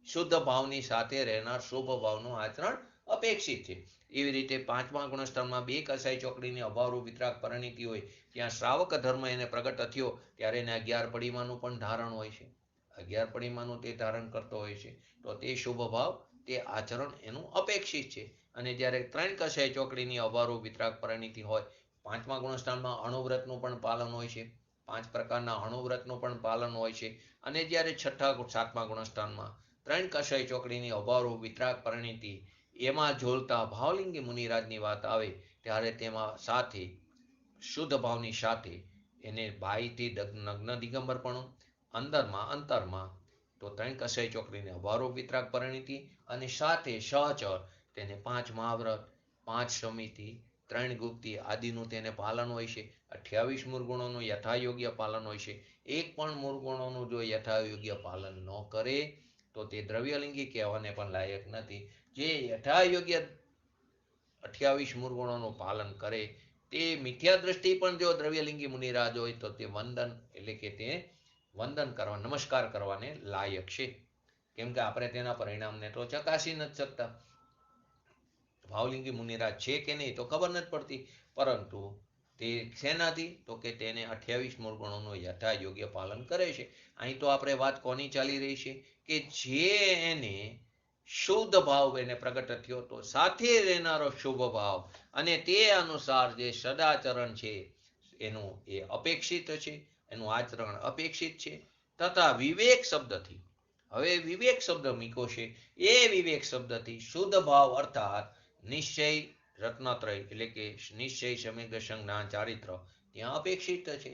શુદ્ધ ભાવની સાથે રહેનાર શુભ ભાવનું આચરણ અપેક્ષિત છે. એવી રીતે 5મા ગુણસ્થાનમાં 2 કસાય ચોકડીની અભાવરૂપ વિતરાગ પરિણીતિ હોય, ત્યાં શ્રાવક ધર્મ એને પ્રગટ થયો ત્યારે એને 11 પડીમાંનું પણ ધારણ હોય છે, 11 પડીમાંનું તે ધારણ કરતો હોય છે. તો તે શુભ ભાવ તે આચરણ એનું અપેક્ષિત છે. અને જ્યારે 3 કસાય ચોકડીની અભાવરૂપ વિતરાગ પરિણીતિ હોય, 5મા ગુણસ્થાનમાં અણુવ્રતનું પણ પાલન હોય છે, 5 પ્રકારના અણુવ્રતનું પણ પાલન હોય છે. અને જ્યારે 7મા ગુણસ્થાનમાં 3 કસાય ચોકડીની અભાવરૂપ વિતરાગ પરિણીતિ એમાં ઝોલતા ભાવલિંગી મુનિરાજની વાત આવે ત્યારે તેમાં સાથે શુદ્ધ ભાવની સાથે એને બાહીથી નગ્ન દિગંબરપણું, અંતરમાં તો 3 કસાય ચોકડીને અભાવરૂપ વિતરાગ પરિણીતિ અને સાથે સહચર તેને 5 મહાવ્રત, 5 સમિતિ, ત્રણ ગુપ્તી આદિનું તેને પાલન હોય છે. 28 મૂળગુણોનું યથાયોગ્ય પાલન હોય છે. એક પણ મૂળગુણોનું જો યથાયોગ્ય પાલન ન કરે તો તે દ્રવ્યલિંગી કહેવાને પણ લાયક નથી. જે યથાયોગ્ય 28 મૂળગુણોનું પાલન કરે તે મિથ્યા દ્રષ્ટિ પણ જો દ્રવ્યલિંગી મુનિરાજ હોય તો તે વંદન એટલે કે તે વંદન કરવા નમસ્કાર કરવાને લાયક છે. કેમ કે આપણે તેના પરિણામને તો ચકાસી નથી શકતા. ભાવલિંગી મુનિરાજ છે કે નહીં તો ખબર નથી પડતી, પરંતુ તે શેનાથી તો કે તેને 28 મૂળગુણોનું યથાયોગ્ય પાલન કરે છે. અહીં તો આપણે વાત કોની ચાલી રહી છે કે જે એને શુદ્ધ ભાવ એને પ્રગટ થયો તો સાથે રહેનારો શુભ ભાવ અને તે અનુસાર જે સદાચરણ છે એનું એ અપેક્ષિત છે, એનું આચરણ અપેક્ષિત છે. તથા વિવેક શબ્દથી, હવે વિવેક શબ્દ મૂક્યો છે, એ વિવેક શબ્દથી શુદ્ધ ભાવ અર્થાત નિશ્ચય રત્નત્રય એટલે કે નિશ્ચય સમ્યક દર્શન જ્ઞાન ચારિત્ર ત્યાં અપેક્ષિત છે.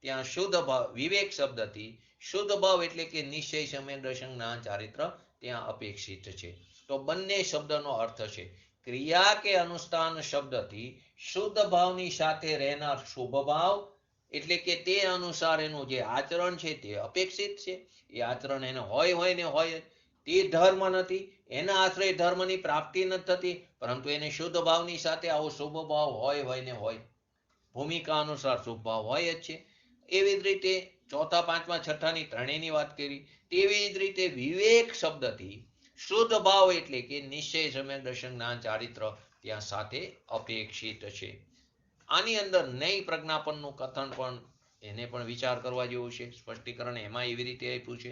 ત્યાં શુદ્ધ ભાવ વિવેક શબ્દથી શુદ્ધ ભાવ એટલે કે નિશ્ચય સમ્યક દર્શન જ્ઞાન ચારિત્ર ત્યાં અપેક્ષિત છે. તો બંને શબ્દનો અર્થ છે. ક્રિયા કે અનુષ્ઠાન શબ્દથી શુદ્ધ ભાવની સાથે રહેનાર શુભ ભાવ એટલે કે તે અનુસાર એનું જે આચરણ છે તે અપેક્ષિત છે. એ આચરણ એને હોય ને હોય તે ધર્મ નથી, એના આશ્રય ધર્મની પ્રાપ્તિ નથી થતી, પરંતુ એને શુદ્ધ ભાવની સાથે આવો શુભ ભાવ હોય ને હોય, ભૂમિકા અનુસાર શુભ ભાવ હોય જ છે. એવી જ રીતે ચોથા પાંચમા છઠ્ઠાની ત્રણેયની વાત કરી. તેવી જ રીતે વિવેક શબ્દથી શુદ્ધ ભાવ એટલે કે નિશ્ચય સમ્યક દર્શન જ્ઞાન ચારિત્ર ત્યાં સાથે અપેક્ષિત છે. આની અંદર નય પ્રજ્ઞાપનનું કથન પણ એને પણ વિચાર કરવા જેવું છે. સ્પષ્ટીકરણ એમાં એવી રીતે આપ્યું છે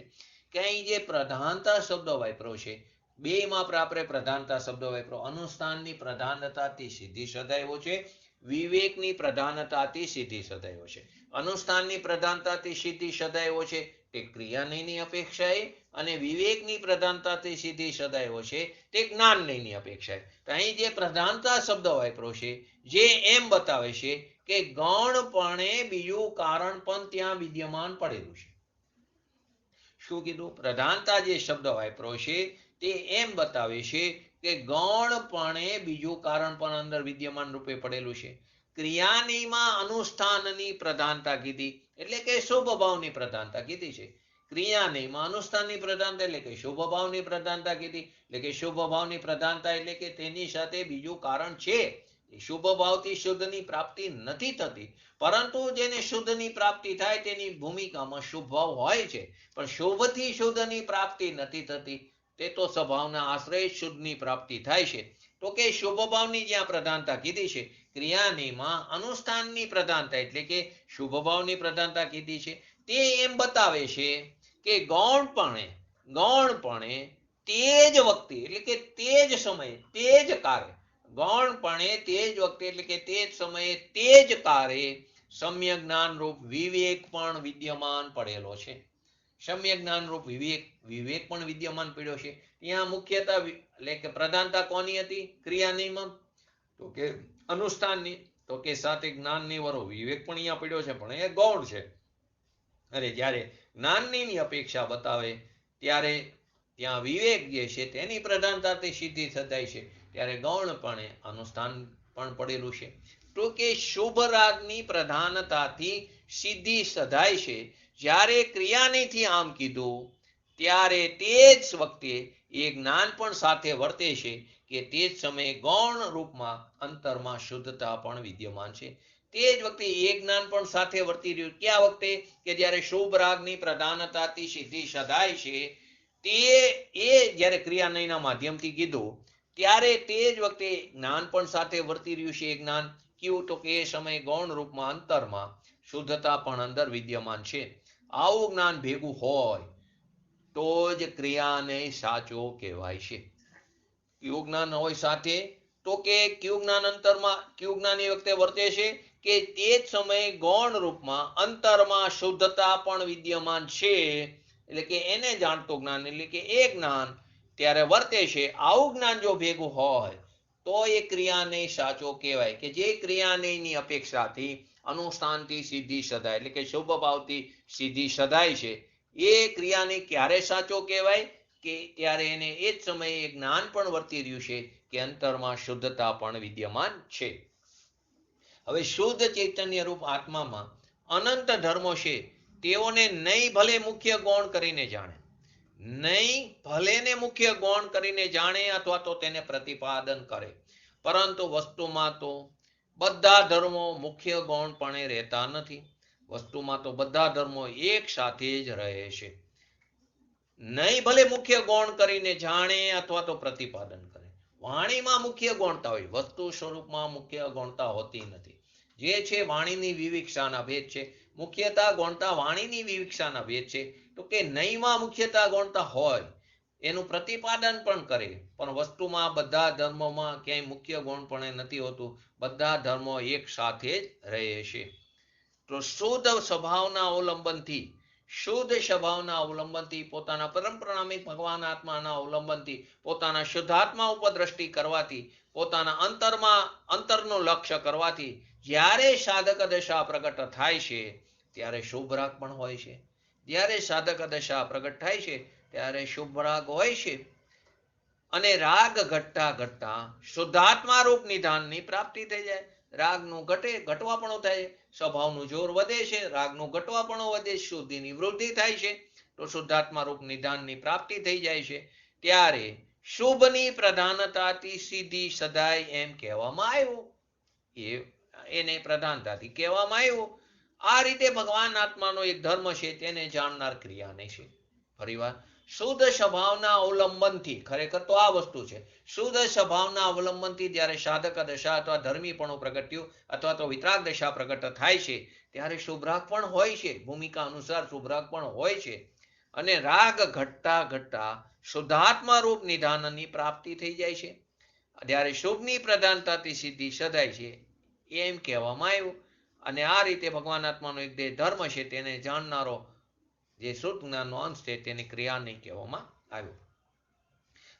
કે અહીં જે પ્રધાનતા શબ્દ વાપરો છે, બેમાં આપણે પ્રધાનતા શબ્દ વાપરો. અનુષ્ઠાનની પ્રધાનતાથી સિદ્ધિ સદાયો છે, વિવેકની પ્રધાનતાથી સિદ્ધિ સદાયો છે. અનુષ્ઠાનની પ્રધાનતાથી સિદ્ધિ સદાયો છે તે ક્રિયાનયની અપેક્ષાએ, અને વિવેકની પ્રધાનતાથી સિદ્ધિ સદાયો છે તે જ્ઞાનનયની અપેક્ષાએ. તો અહીં જે પ્રધાનતા શબ્દ વાપરો છે જે એમ બતાવે છે કે ગૌણપણે બીજું કારણ પણ ત્યાં વિદ્યમાન પડેલું છે. શું કીધું? પ્રધાનતા જે શબ્દ વાપરો છે તે એમ બતાવે છે કે ગૌણપણે બીજું કારણ પણ અંદર વિદ્યમાન રૂપે પડેલું છે. ક્રિયાનીમાં અનુષ્ઠાનની પ્રધાનતા કીધી એટલે કે શુભ ભાવની પ્રધાનતા કીધી છે. ક્રિયાનીમાં અનુષ્ઠાનની પ્રધાનતા એટલે કે શુભ ભાવની પ્રધાનતા કીધી. એટલે કે શુભ ભાવની પ્રધાનતા એટલે કે તેની સાથે બીજું કારણ છે. શુભ ભાવથી શુદ્ધની પ્રાપ્તિ નથી થતી, પરંતુ જેને શુદ્ધની પ્રાપ્તિ થાય તેની ભૂમિકામાં શુભ ભાવ હોય છે. પણ શુભથી શુદ્ધની પ્રાપ્તિ નથી થતી, તે તો સ્વભાવના આશ્રય શુદ્ધની પ્રાપ્તિ થાય છે. તો કે શુભ ભાવની જ્યાં પ્રધાનતા કીધી છે, ક્રિયાનીમાં અનુષ્ઠાનની પ્રધાનતા એટલે કે શુભ ભાવની પ્રધાનતા કીધી છે, તે એમ બતાવે છે કે ગૌણપણે તે જ વખતે એટલે કે તે જ સમયે તે જ કાર્ય, ગૌણપણે તે જ વખતે એટલે કે તે જ સમયે તે જ કાર્ય સમ્યક જ્ઞાન રૂપ વિવેક પણ વિદ્યમાન પડેલો છે. સમ્યક જ્ઞાન રૂપ વિવેક પણ વિદ્યમાન પડ્યો છે. ત્યાં મુખ્યતઃ એટલે કે પ્રધાનતા કોની હતી? ક્રિયાનીમાં, તો કે અનુષ્ઠાનની, તો કે સાથે જ્ઞાનની વરો વિવેક પણ અહીંયા પડ્યો છે, પણ એ ગૌણ છે. અરે જ્યારે જ્ઞાનની અપેક્ષા બતાવે ત્યારે ત્યાં વિવેક જે છે તેની પ્રધાનતાથી સિદ્ધિ સદાય છે, ત્યારે ગૌણપણે અનુષ્ઠાન પણ પડેલું છે. તો કે શુભ રાગની પ્રધાનતાથી સિદ્ધિ સદાય છે. જ્યારે ક્રિયાનીથી આમ કીધું ત્યારે તે જ વખતે એ જ્ઞાન પણ સાથે વર્તે છે કે તે જ સમયે ગૌણ રૂપમાં અંતરમાં શુદ્ધતા પણ વિદ્યમાન છે. તે જ વખતે એ જ્ઞાન પણ સાથે વર્તી રહ્યું. ક્યાં વખતે? કે જ્યારે શુભ રાગની પ્રધાનતાથી સિદ્ધિ સદાય છે, તે એ જ્યારે ક્રિયાનયના માધ્યમથી કીધું ત્યારે તે જ વખતે જ્ઞાન પણ સાથે વર્તી રહ્યું છે. એ જ્ઞાન કેવું? તો કે એ સમયે ગૌણ રૂપમાં અંતરમાં શુદ્ધતા પણ અંદર વિદ્યમાન છે. આવું જ્ઞાન ભેગું હોય તો જ ક્રિયાને સાચો કહેવાય છે. કયું જ્ઞાન હોય સાથે? તો કે કયું જ્ઞાન અંતરમાં, કયું જ્ઞાન એ વખતે વર્તે છે કે તે જ સમયે ગૌણ રૂપમાં અંતરમાં શુદ્ધતા પણ વિદ્યમાન છે, એટલે કે એને જાણતું જ્ઞાન એટલે કે એ જ્ઞાન ત્યારે વર્તે છે. આવું જ્ઞાન જો ભેગું હોય તો એ ક્રિયાને સાચો કહેવાય. કે જે ક્રિયાની અપેક્ષાથી અનુષ્ઠાનથી સિદ્ધિ સદાય એટલે કે શુભ ભાવથી સિદ્ધિ સદાય છે, એ ક્રિયાને ક્યારે સાચો કહેવાય? કે ત્યારે એને એ જ સમયે જ્ઞાન પણ વર્તી રહ્યું છે કે અંતરમાં શુદ્ધતા પણ વિદ્યમાન છે. હવે શુદ્ધ ચૈતન્ય રૂપ આત્મામાં અનંત ધર્મો છે, તેઓને નહીં ભલે મુખ્ય ગૌણ કરીને જાણે, નહીં ભલે ને મુખ્ય ગૌણ કરીને જાણે અથવા તો તેને પ્રતિપાદન કરે, પરંતુ વસ્તુમાં તો બધા ધર્મો મુખ્ય ગૌણપણે રહેતા નથી. વસ્તુમાં તો બધા ધર્મો એક સાથે જ રહે છે. નહીં ભલે મુખ્ય ગૌણ કરીને જાણે અથવા તો પ્રતિપાદન કરે. વાણીમાં મુખ્ય ગૌણતા હોય, વસ્તુ સ્વરૂપમાં મુખ્ય ગૌણતા હોતી નથી. જે છે વાણીની વિવિક્ષાના ભેદ છે. મુખ્યતા ગૌણતા વાણીની વિવિક્ષાના ભેદ છે. તો કે નહીંમાં મુખ્યતા ગૌણતા હોય, એનું પ્રતિપાદન પણ કરે, પણ વસ્તુમાં બધા ધર્મોમાં ક્યાંય મુખ્ય ગૌણપણે નથી હોતું. બધા ધર્મો એક સાથે જ રહે છે. તો શુદ્ધ સ્વભાવના અવલંબનથી, શુદ્ધ સ્વભાવના અવલંબનથી, પોતાના પરમ પ્રણામિક ભગવાન આત્માના અવલંબનથી, પોતાના શુદ્ધાત્મા ઉપર દ્રષ્ટિ કરવાથી, પોતાના અંતરનું લક્ષ્ય કરવાથી જ્યારે સાધક દશા પ્રગટ થાય છે ત્યારે શુભ રાગ પણ હોય છે. જ્યારે સાધક દશા પ્રગટ થાય છે ત્યારે શુભ રાગ હોય છે. અને રાગ ઘટતા ઘટતા શુદ્ધાત્મા રૂપ નિધાનની પ્રાપ્તિ થઈ જાય. રાગનું ઘટવાપણું થાય, સ્વભાવનું જોર વધે છે, રાગનું ઘટવાપણું વધે, શુદ્ધિની વૃદ્ધિ થાય છે, તો શુદ્ધાત્મા રૂપ નિધાનની પ્રાપ્તિ થઈ જાય છે. ત્યારે શુભની પ્રધાનતાથી સીધી સદાય એમ કહેવામાં આવ્યું, એને પ્રધાનતાથી કહેવામાં આવ્યું. આ રીતે ભગવાન આત્માનો એક ધર્મ છે, તેને જાણનાર ક્રિયાને છે. ફરીવાર, શુદ્ધ સ્વભાવના અવલંબનથી, ખરેખર તો આ વસ્તુ છે, શુદ્ધ સ્વભાવના અવલંબનથી જ્યારે સાધક દશા અથવા ધર્મીપણું પ્રગટ્યું અથવા તો વિતરાગ દશા પ્રગટ થાય છે ત્યારે શુભ રાગ પણ હોય છે. ભૂમિકા અનુસાર શુભ રાગ પણ હોય છે. અને રાગ ઘટતા ઘટતા શુદ્ધાત્મા રૂપ નિધાનની પ્રાપ્તિ થઈ જાય છે. ત્યારે શુભની પ્રધાનતાથી સિદ્ધિ સધાય છે એમ કહેવામાં આવ્યું. અને આ રીતે ભગવાન આત્માનો એક ધર્મ છે, તેને જાણનારો જે શુદ્ધ જ્ઞાનનો અંશ છે તેને ક્રિયાની કહેવામાં આવ્યું.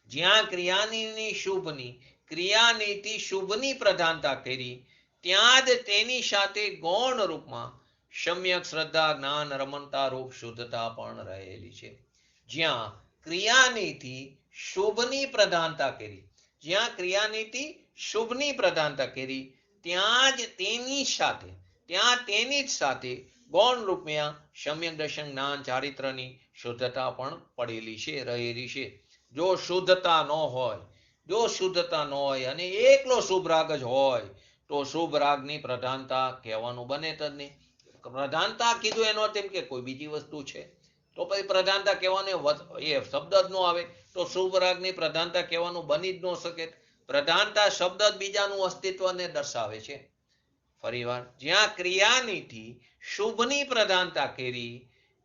જ્યાં ક્રિયાનીતિ શુભની પ્રધાનતા કરી, ત્યાં જ તેની સાથે ગૌણ રૂપમાં સમ્યક શ્રદ્ધા જ્ઞાન રમણતા રૂપ શુદ્ધતા પણ રહેલી છે. જ્યાં ક્રિયાનીતિ શુભની પ્રધાનતા કરી, જ્યાં ક્રિયાનીતિ શુભની પ્રધાનતા કરી, ત્યાં જ તેની જ સાથે ગૌણ રૂપમાં સમ્યક દર્શન જ્ઞાન ચારિત્રની શુદ્ધતા પણ પડેલી છે, રહેલી છે. જો શુદ્ધતા ન હોય અને એકલો શુભ રાગ જ હોય તો શુભ રાગની પ્રધાનતા કહેવાનું બને જ નહીં. પ્રધાનતા કીધું એનો તેમ કે કોઈ બીજી વસ્તુ છે, તો પછી પ્રધાનતા કહેવાનો એ શબ્દ જ ન આવે તો શુભ રાગની પ્રધાનતા કહેવાનું બની જ ન શકે. પ્રધાનતા શબ્દ જ બીજાનું અસ્તિત્વને દર્શાવે છે. ફરીવાર, જ્યાં ક્રિયાનીથી શુભની પ્રધાનતા કરી,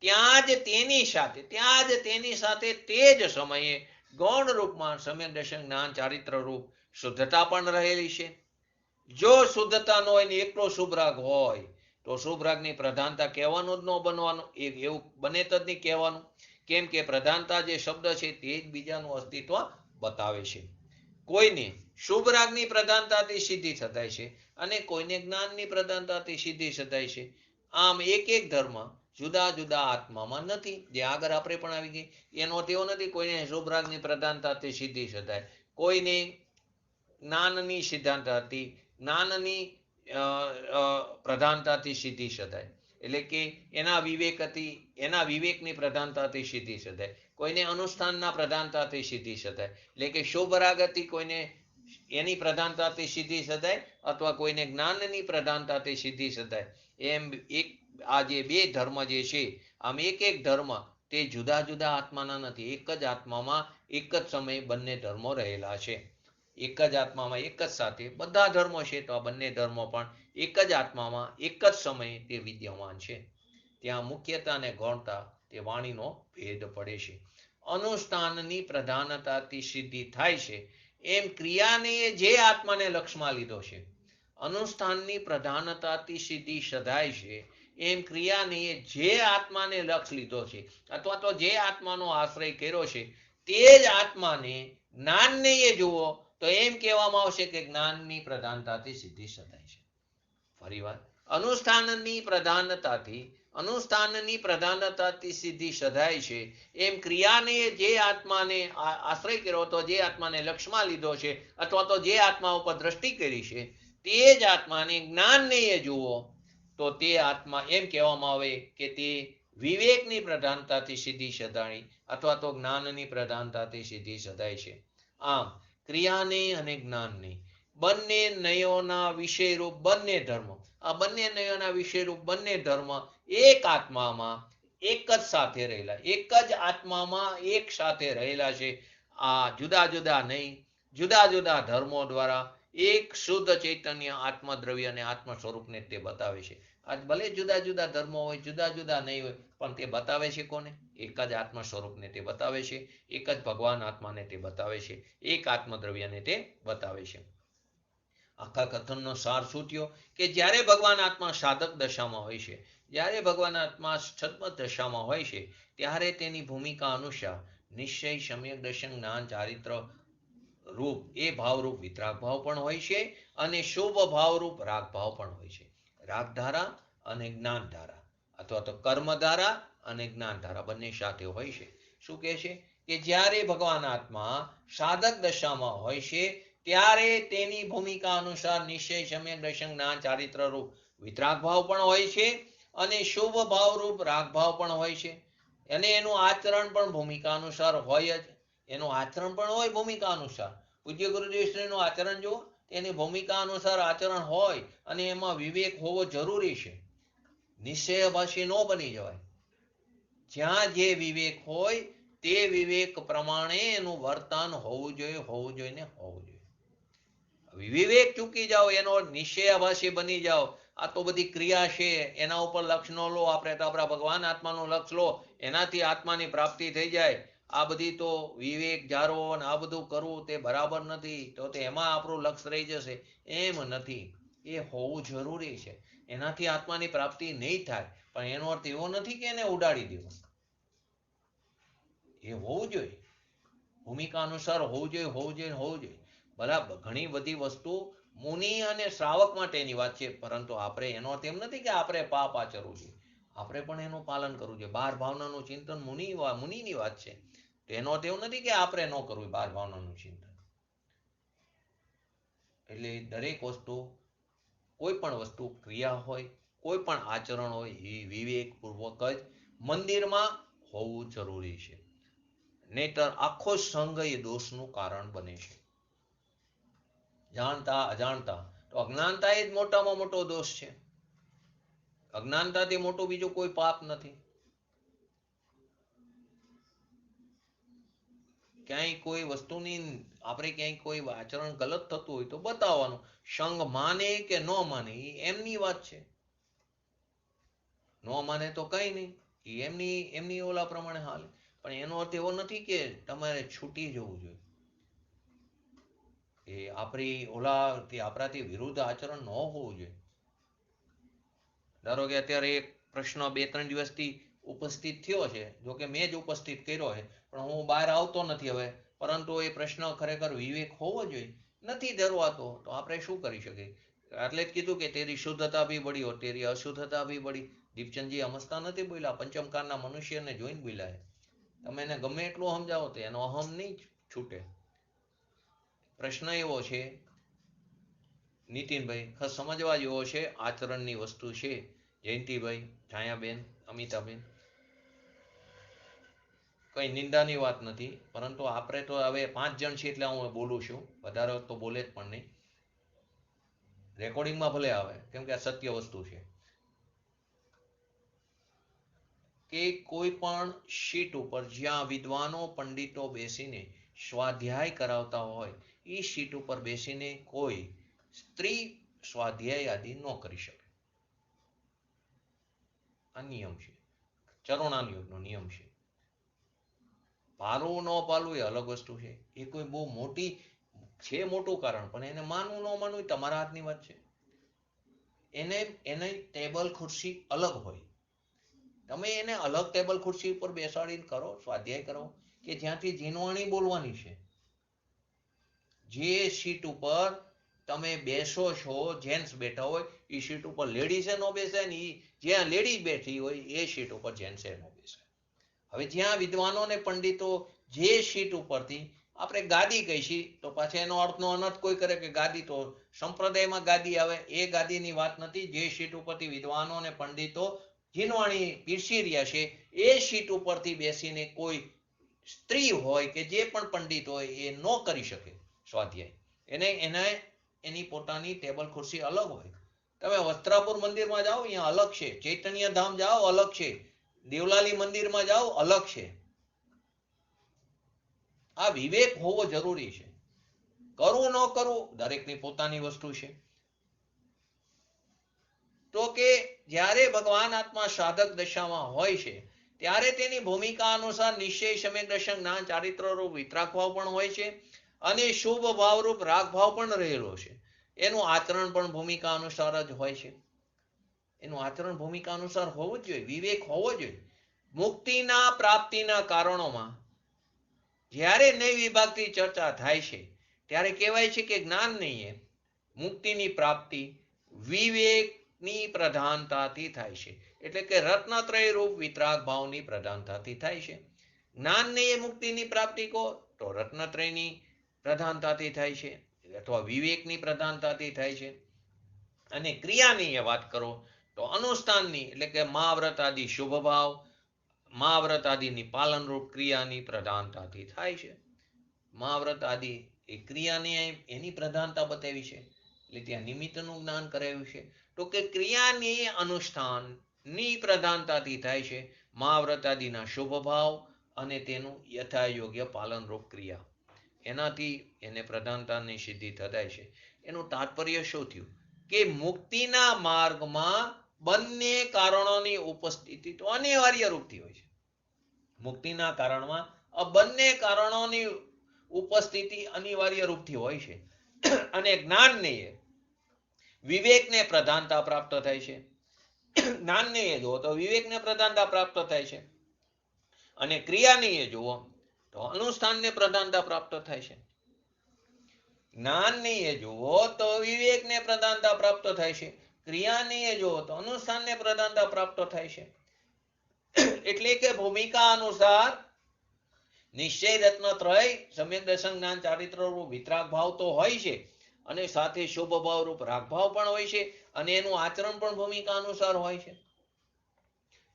ત્યાં જ તેની સાથે તે જ સમયે ગૌણ રૂપમાં સમ્યક દર્શન જ્ઞાન ચારિત્ર રૂપ શુદ્ધતા પણ રહેલી છે. જો શુદ્ધતા ન હોય ને એકલો શુભ રાગ હોય તો શુભ રાગની પ્રધાનતા કહેવાનું જ ન બનવાનું, એવું બને જ નહીં કહેવાનું. કેમ કે પ્રધાનતા જે શબ્દ છે તે જ બીજાનું અસ્તિત્વ બતાવે છે. કોઈને શુભ રાગની પ્રધાનતાથી સિદ્ધિ સધાય છે અને કોઈને જ્ઞાનની પ્રધાનતાથી સિદ્ધિ સધાય છે. આમ એક ધર્મ જુદા જુદા આત્મામાં નથી. જે આગળ આપણે પણ આવી ગઈ, એનો તેવો નથી કોઈને શુભ રાગની પ્રધાનતાથી સિદ્ધિ સધાય, કોઈને જ્ઞાનની પ્રધાનતાથી સિદ્ધિ સધાય, એટલે કે એના વિવેકની પ્રધાનતાથી સિદ્ધિ સધાય, કોઈને અનુષ્ઠાનના પ્રધાનતાથી સિદ્ધિ સધાય, એટલે કે શુભ રાગથી કોઈને એની પ્રધાનતાથી સિદ્ધિ સધાય અથવા કોઈને જ્ઞાનની પ્રધાનતાથી સિદ્ધિ સધાય. એમ આ જે બે ધર્મ જે છે, આમ એક ધર્મ તે જુદા જુદા આત્માના નથી. એક જ આત્મામાં એક જ સમયે બંને ધર્મો રહેલા છે. એક જ આત્મામાં એક જ સાથે બધા ધર્મો છે, તો આ બંને ધર્મો પણ એક જ આત્મામાં એક જ સમયે તે વિદ્યમાન છે. ત્યાં મુખ્યતા અને ગૌણતા તે વાણીનો ભેદ પડે છે. અનુષ્ઠાનની પ્રધાનતાથી સિદ્ધિ થાય છે એમ ક્રિયાને જે આત્માને લક્ષમાં લીધો છે, અનુષ્ઠાનની પ્રધાનતાથી સિદ્ધિ સધાય છે એમ ક્રિયાને જે આત્માને લક્ષ લીધો છે અથવા તો જે આત્માનો આશ્રય કર્યો છે તે જ આત્માને જ્ઞાનને એ જુઓ તો એમ કહેવામાં આવશે કે જ્ઞાનની પ્રધાનતાથી સિદ્ધિ સધાય છે. ફરીવાર, અનુષ્ઠાનની પ્રધાનતાથી સિદ્ધિ સધાય છે એમ ક્રિયાને જે આત્માને આશ્રય કર્યો હતો, જે આત્માને લક્ષમાં લીધો છે અથવા તો જે આત્મા ઉપર દ્રષ્ટિ કરી છે તે જ આત્માને જ્ઞાનને એ જુઓ તો તે આત્મા એમ કહેવામાં આવે કે તે વિવેકની પ્રધાનતાથી સીધી સદાય અથવા તો જ્ઞાનની પ્રધાનતાથી સીધી સદાય છે. આમ ક્રિયાને અને જ્ઞાનને બંને નયોના વિષયરૂપ બંને ધર્મ, આ બંને નયોના વિષયરૂપ બંને ધર્મ એક આત્મામાં એક જ સાથે રહેલા, એક જ આત્મામાં એક સાથે રહેલા છે. આ જુદા જુદા નહીં, જુદા જુદા ધર્મો દ્વારા એક શુદ્ધ ચૈતન્ય આત્મદ્રવ્ય અને આત્મ સ્વરૂપને તે બતાવે છે. આજ ભલે જુદા જુદા ધર્મો હોય, જુદા જુદા નહીં હોય, પણ તે બતાવે છે કોને? એક જ આત્મ સ્વરૂપને તે બતાવે છે, એક જ ભગવાન આત્માને તે બતાવે છે, એક આત્મદ્રવ્યને તે બતાવે છે. આખા કથનનો સાર શું થયો કે જ્યારે ભગવાન આત્મા સાધક દશામાં હોય છે, જ્યારે ભગવાન આત્મા છદ્મ દશામાં હોય છે, ત્યારે તેની ભૂમિકા અનુસાર નિશ્ચય, સમ્યક દર્શન, જ્ઞાન, ચારિત્ર રૂપ એ ભાવરૂપ વિતરાગ ભાવ પણ હોય છે અને શુભ ભાવરૂપ રાગ ભાવ પણ હોય છે. રાગધારા અને જ્ઞાનધારા અથવા તો કર્મધારા અને જ્ઞાનધારા બંને સાથે હોય છે. શું કહે છે કે જ્યારે ભગવાન આત્મા સાધક દશામાં હોય છે ત્યારે તેની ભૂમિકા અનુસાર નિશ્ચય, સમ્યક દર્શન, જ્ઞાન, ચારિત્ર રૂપ વિતરાગ ભાવ પણ હોય છે અને શુભ ભાવરૂપ રાગ ભાવ પણ હોય છે. અને એનું આચરણ પણ ભૂમિકા અનુસાર હોય જ, એનું આચરણ પણ હોય ભૂમિકા અનુસાર. પૂજ્ય ગુરુદેવ શ્રીનું આચરણ જુઓ, એની ભૂમિકા અનુસાર આચરણ હોય અને એમાં વિવેક હોવો જરૂરી છે. નિશ્ચયભાષી ન બની જવાય. જ્યાં જે વિવેક હોય તે વિવેક પ્રમાણે એનું વર્તન હોવું જોઈએ, હોવું જોઈએ ને હોવું જોઈએ. વિવેક ચૂકી જાઓ, એનો નિશ્ચયાભાષી બની જાઓ, આ તો બધી ક્રિયા છે, એના ઉપર લક્ષ ન લો, આપણે તો આપણા ભગવાન આત્માનું લક્ષ લો, એનાથી આત્માની પ્રાપ્તિ થઈ જાય. આ બધી તો વિવેક જારો અને આ બધું કરવું તે બરાબર નથી, તો એમાં આપણું લક્ષ રહી જશે. એમ નથી, એ હોવું જરૂરી છે. એનાથી આત્માની પ્રાપ્તિ નહીં થાય, પણ એનો અર્થ એવો નથી કે એને ઉડાડી દેવું. એ હોવું જોઈએ, ભૂમિકા અનુસાર હોવું જોઈએ, હોવું જોઈએ, હોવું જોઈએ. બરાબર, ઘણી બધી વસ્તુ મુનિ અને શ્રાવક માટેની વાત છે, પરંતુ આપણે એનો અર્થ એમ નથી કે આપણે પાપ આચરવું જોઈએ. આપણે પણ એનું પાલન કરવું જોઈએ. બાર ભાવનાનું ચિંતન મુનિની વાત છે, તો એનો અર્થ એવું નથી કે આપણે ન કરવું બાર ભાવનાનું ચિંતન. એટલે દરેક વસ્તુ, કોઈ પણ વસ્તુ, ક્રિયા હોય, કોઈ પણ આચરણ હોય, એ વિવેકપૂર્વક જ મંદિરમાં હોવું જરૂરી છે. નહીતર આખો સંઘ એ દોષનું કારણ બને છે. જાણતા અજાણતા, તો અજ્ઞાનતા એ જ મોટામાં મોટો દોષ છે. અજ્ઞાનતાથી મોટું બીજું કોઈ પાપ નથી. ક્યાંય કોઈ વસ્તુની આપણે ક્યાંય કોઈ આચરણ ગલત થતું હોય તો બતાવવાનું. સંઘ માને કે ન માને એ એમની વાત છે. ન માને તો કઈ નહીં, એ એમની ઓલા પ્રમાણે હાલે. પણ એનો અર્થ એવો નથી કે તમારે છૂટી જવું જોઈએ. એ આપણાથી વિરુદ્ધ આચરણ ન હોવું જોઈએ. ધારો કે અત્યારે એક પ્રશ્ન 2-3 દિવસથી ઉપસ્થિત થયો છે, જો કે મેં જ ઉપસ્થિત કર્યો છે, પણ હું બહાર આવતો નથી હવે, પરંતુ એ પ્રશ્ન ખરેખર વિવેક હોવો જોઈએ, નથી ધરવાતો, તો આપણે શું કરી શકીએ? એટલે જ કીધું કે તેરી શુદ્ધતા ભી બળી और તેરી અશુદ્ધતા ભી બળી. દીપચંદજી સમજતા નથી બોલ્યા, પંચમકારના મનુષ્યને જોઈને બોલ્યા. તમે એને ગમે એટલું સમજાવો તો એનો અહમ નહીં છૂટે. પ્રશ્ન એવો છે નીતિનભાઈ, ખાસ સમજવા જેવો છે, આચરણની વસ્તુ છે. જયંતિભાઈ, છાયાબેન, અમિતાબેન, કઈ નિંદાની વાત નથી, પરંતુ આપણે તો હવે 5 જણ છીએ એટલે હું બોલું છું, વધારે તો બોલે જ પણ નહીં. રેકોર્ડિંગમાં ભલે આવે, કેમ કે આ સત્ય વસ્તુ છે. કે કોઈ પણ શીટ ઉપર જ્યાં વિદ્વાનો પંડિતો બેસીને સ્વાધ્યાય કરાવતા હોય, એ શીટ ઉપર બેસીને કોઈ સ્ત્રી સ્વાધ્યાય આદિ ન કરી શકે. આ નિયમ છે, ચરોણાની યોગનો નિયમ છે. પાલવું ન પાલવું એ અલગ વસ્તુ છે. એ કોઈ બહુ મોટી છે, મોટું કારણ, પણ એને માનવું ન માનવું એ તમારા હાથની વાત છે. એને ટેબલ ખુરશી અલગ હોય, તમે એને અલગ ટેબલ ખુરશી ઉપર બેસાડીને કરો, સ્વાધ્યાય કરો, કે જ્યાંથી જીનવાણી બોલવાની છે. જે સીટ ઉપર તમે બેસો છો, જેન્ટ્સ બેઠા હોય, એ સીટ ઉપર લેડીઝે ન બેસે ને, જ્યાં લેડી બેઠી હોય એ સીટ ઉપર જેન્ટ્સે ન બેસે. હવે જ્યાં વિદ્વાનો ને પંડિતો જે સીટ ઉપરથી આપણે ગાદી કહીશી તો પાછા એનો અર્થનો અનર્થ કોઈ કરે કે ગાદી તો સંપ્રદાયમાં ગાદી આવે, એ ગાદીની વાત નથી. જે સીટ ઉપરથી વિદ્વાનો અને પંડિતો જીનવાણી પીરસી રહ્યા છે એ સીટ ઉપરથી બેસીને કોઈ સ્ત્રી હોય કે જે પણ પંડિત હોય એ ન કરી શકે સ્વાધ્યાય. એને એની પોતાની ટેબલ ખુરશી અલગ હોય. તમે વસ્ત્રાપુર મંદિરમાં જાઓ અહીંયા અલગ છે, ચૈતન્ય ધામ જાઓ અલગ છે, દેવલાલી મંદિરમાં જાઓ અલગ છે. આ વિવેક હોવો જરૂરી છે. કરવું ન કરવું દરેકની પોતાની વસ્તુ છે. તો કે જ્યારે ભગવાન આત્મા સાધક દશામાં હોય છે ત્યારે તેની ભૂમિકા અનુસાર નિશ્ચય, સમ્યક દર્શન, જ્ઞાન, ચારિત્ર રૂપ વિતરાગ ભાવ પણ હોય છે અને શુભ ભાવરૂપ રાગ ભાવ પણ રહેલો છે. એનું આચરણ પણ ભૂમિકા અનુસાર જ હોય છે. એનું આચરણ ભૂમિકા અનુસાર હોવું જ જોઈએ, વિવેક હોવો જોઈએ. મુક્તિના પ્રાપ્તિના કારણોમાં જ્યારે નય વિભાગથી ચર્ચા થાય છે ત્યારે કહેવાય છે કે જ્ઞાન નહીં, મુક્તિની પ્રાપ્તિ વિવેકની પ્રધાનતાથી થાય છે. એટલે કે રત્નત્રય રૂપ વિતરાગ ભાવની પ્રધાનતાથી થાય છે. જ્ઞાનને એ મુક્તિની પ્રાપ્તિ કહો તો રત્નત્રયની પ્રધાનતાથી થાય છે અથવા વિવેકની પ્રધાનતાથી થાય છે. અને ક્રિયાની એ વાત કરો તો અનુષ્ઠાનની એટલે કે મહાવ્રત આદિ શુભ ભાવ, મહાવ્રત આદિની પાલનરૂપ ક્રિયાની પ્રધાનતાથી થાય છે. મહાવ્રત આદિ એ ક્રિયાની એની પ્રધાનતા બતાવી છે એટલે ત્યાં નિમિત્તનું જ્ઞાન કરાવ્યું છે. તો કે ક્રિયાની અનુષ્ઠાનની પ્રધાનતાથી થાય છે મહાવ્રત આદિના શુભ ભાવ અને તેનું યથાયોગ્ય પાલનરૂપ ક્રિયા, એનાથી એને પ્રધાનતાની સિદ્ધિ થાય છે. એનું તાત્પર્ય શું થયું કે મુક્તિના માર્ગમાં બંને કારણોની ઉપસ્થિતિ તો અનિવાર્ય રૂપથી હોય છે. મુક્તિના કારણમાં આ બંને કારણોની ઉપસ્થિતિ અનિવાર્ય રૂપથી હોય છે. અને જ્ઞાનને વિવેકને પ્રધાનતા પ્રાપ્ત થાય છે. જ્ઞાનને એ જુઓ તો વિવેકને પ્રધાનતા પ્રાપ્ત થાય છે અને ક્રિયાને એ જુઓ તો અનુષ્ઠાનને પ્રધાનતા પ્રાપ્ત થાય છે. જ્ઞાનને એ જુઓ તો વિવેકને પ્રધાનતા પ્રાપ્ત થાય છે, ક્રિયાને એ જુઓ તો અનુષ્ઠાનને પ્રધાનતા પ્રાપ્ત થાય છે. એટલે કે ભૂમિકા અનુસાર નિશ્ચય, રત્નત્રય, સમ્યક દર્શન, જ્ઞાન, ચારિત્ર રૂપ વિતરાગ ભાવ તો હોય છે અને સાથે શુભ ભાવ રૂપ રાગ ભાવ પણ હોય છે અને એનું આચરણ પણ ભૂમિકા અનુસાર હોય છે.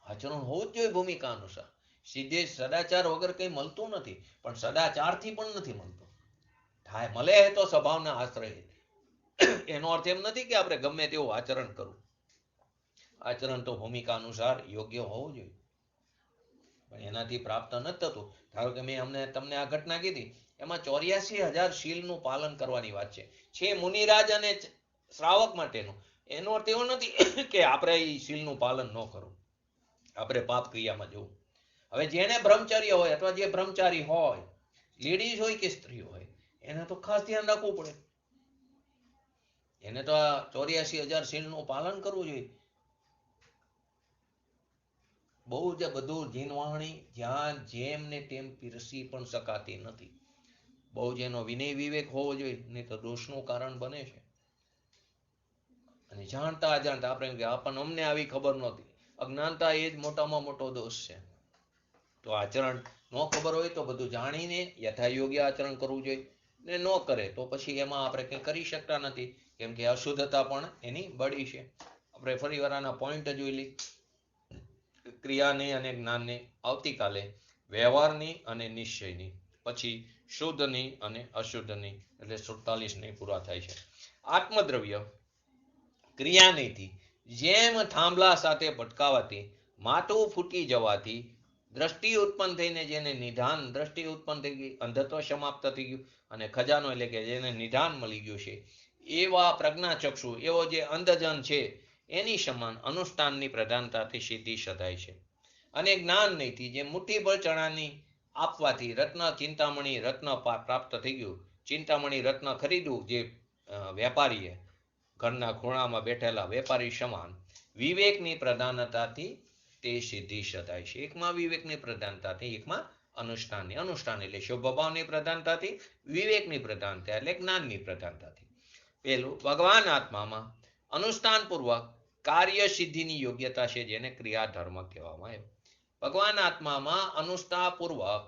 આચરણ હોવું જ જોઈએ ભૂમિકા અનુસાર. સીધે સદાચાર વગર કંઈ મળતું નથી, પણ સદાચારથી પણ નથી મળતું. થાય મળે તો સ્વભાવના આશ્રય. એનો અર્થ એમ નથી કે આપણે ગમે તેવું આચરણ કરવું. આચરણ તો ભૂમિકા અનુસાર યોગ્ય હોવું જોઈએ, પણ એનાથી પ્રાપ્ત નથી થતું. ધારો કે મેં તમને આ ઘટના કીધી, એમાં 84,000 શીલનું પાલન કરવાની વાત છે મુનિરાજ અને શ્રાવક માટેનું. એનો અર્થ એવો નથી કે આપણે એ શીલનું પાલન ન કરવું, આપણે પાપ ક્રિયામાં જવું. હવે જેને બ્રહ્મચર્ય હોય અથવા જે બ્રહ્મચારી હોય, લેડીઝ હોય કે સ્ત્રી હોય, એને તો ખાસ ધ્યાન રાખવું પડે. એને તો આ 84,000 શીલનું પાલન કરવું જોઈએ. બહુ જ બધું જીનવાણી જ્યાં જેમ ને તેમ પીરસી પણ શકાતી નથી. બહુ જ એનો વિનય વિવેક હોવો જોઈએ, નહીં તો દોષનું કારણ બને છે. અને જાણતા અજાણતા આપણે અમને આવી ખબર નહોતી. અજ્ઞાનતા એ જ મોટામાં મોટો દોષ છે. તો આચરણ ન ખબર હોય તો બધું જાણીને યથાયોગ્ય આચરણ કરવું જોઈએ, ને ન કરે તો પછી એમાં આપણે કંઈ કરી શકતા નથી, કેમ કે અશુદ્ધતા પણ એની બળી છે. આપણે ફરી વાર આના પોઈન્ટ જોઈ લઈએ. ક્રિયાની અને જ્ઞાનની આવતીકાલે, વ્યવહારની અને નિશ્ચયની, પછી શુદ્ધની અને અશુદ્ધની, એટલે 47 પૂરા થાય છે. આત્મદ્રવ્ય ક્રિયાનીથી જેમ થાંભલા સાથે ભટકાવાથી, માથું ફૂટી જવાથી, દ્રષ્ટિ ઉત્પન્ન થઈને જેને નિધાન દ્રષ્ટિ ઉત્પન્ન થઈ ગઈ, અંધત્વ સમાપ્ત થઈ ગયું અને ખજાનો એટલે કે જેને નિધાન મળી ગયું છે, એવા પ્રજ્ઞાચક્ષુ એવો જે અંધજન છે એની સમાન અનુષ્ઠાનની પ્રધાનતાથી સિદ્ધિ સધાય છે. અને જ્ઞાન નહીંથી જે મુઠ્ઠીભર ચણાની આપવાથી રત્ન ચિંતામણી રત્ન પ્રાપ્ત થઈ ગયું. ચિંતામણી રત્ન ખરીદવું જે વેપારીએ ઘરના ખૂણામાં બેઠેલા વેપારી સમાન વિવેકની પ્રધાનતાથી તે સિદ્ધિ સધાય છે. એકમાં વિવેકની પ્રધાનતાથી, એકમાં અનુષ્ઠાનની. અનુષ્ઠાન એટલે શુભભાવની પ્રધાનતાથી, વિવેકની પ્રધાનતા એટલે જ્ઞાનની પ્રધાનતાથી. પેલું ભગવાન આત્મામાં અનુષ્ઠાનપૂર્વક કાર્ય સિદ્ધિની યોગ્યતા છે, જેને ક્રિયા ધર્મ કહેવામાં આવે. ભગવાન આત્મામાં અનુષ્ઠાનપૂર્વક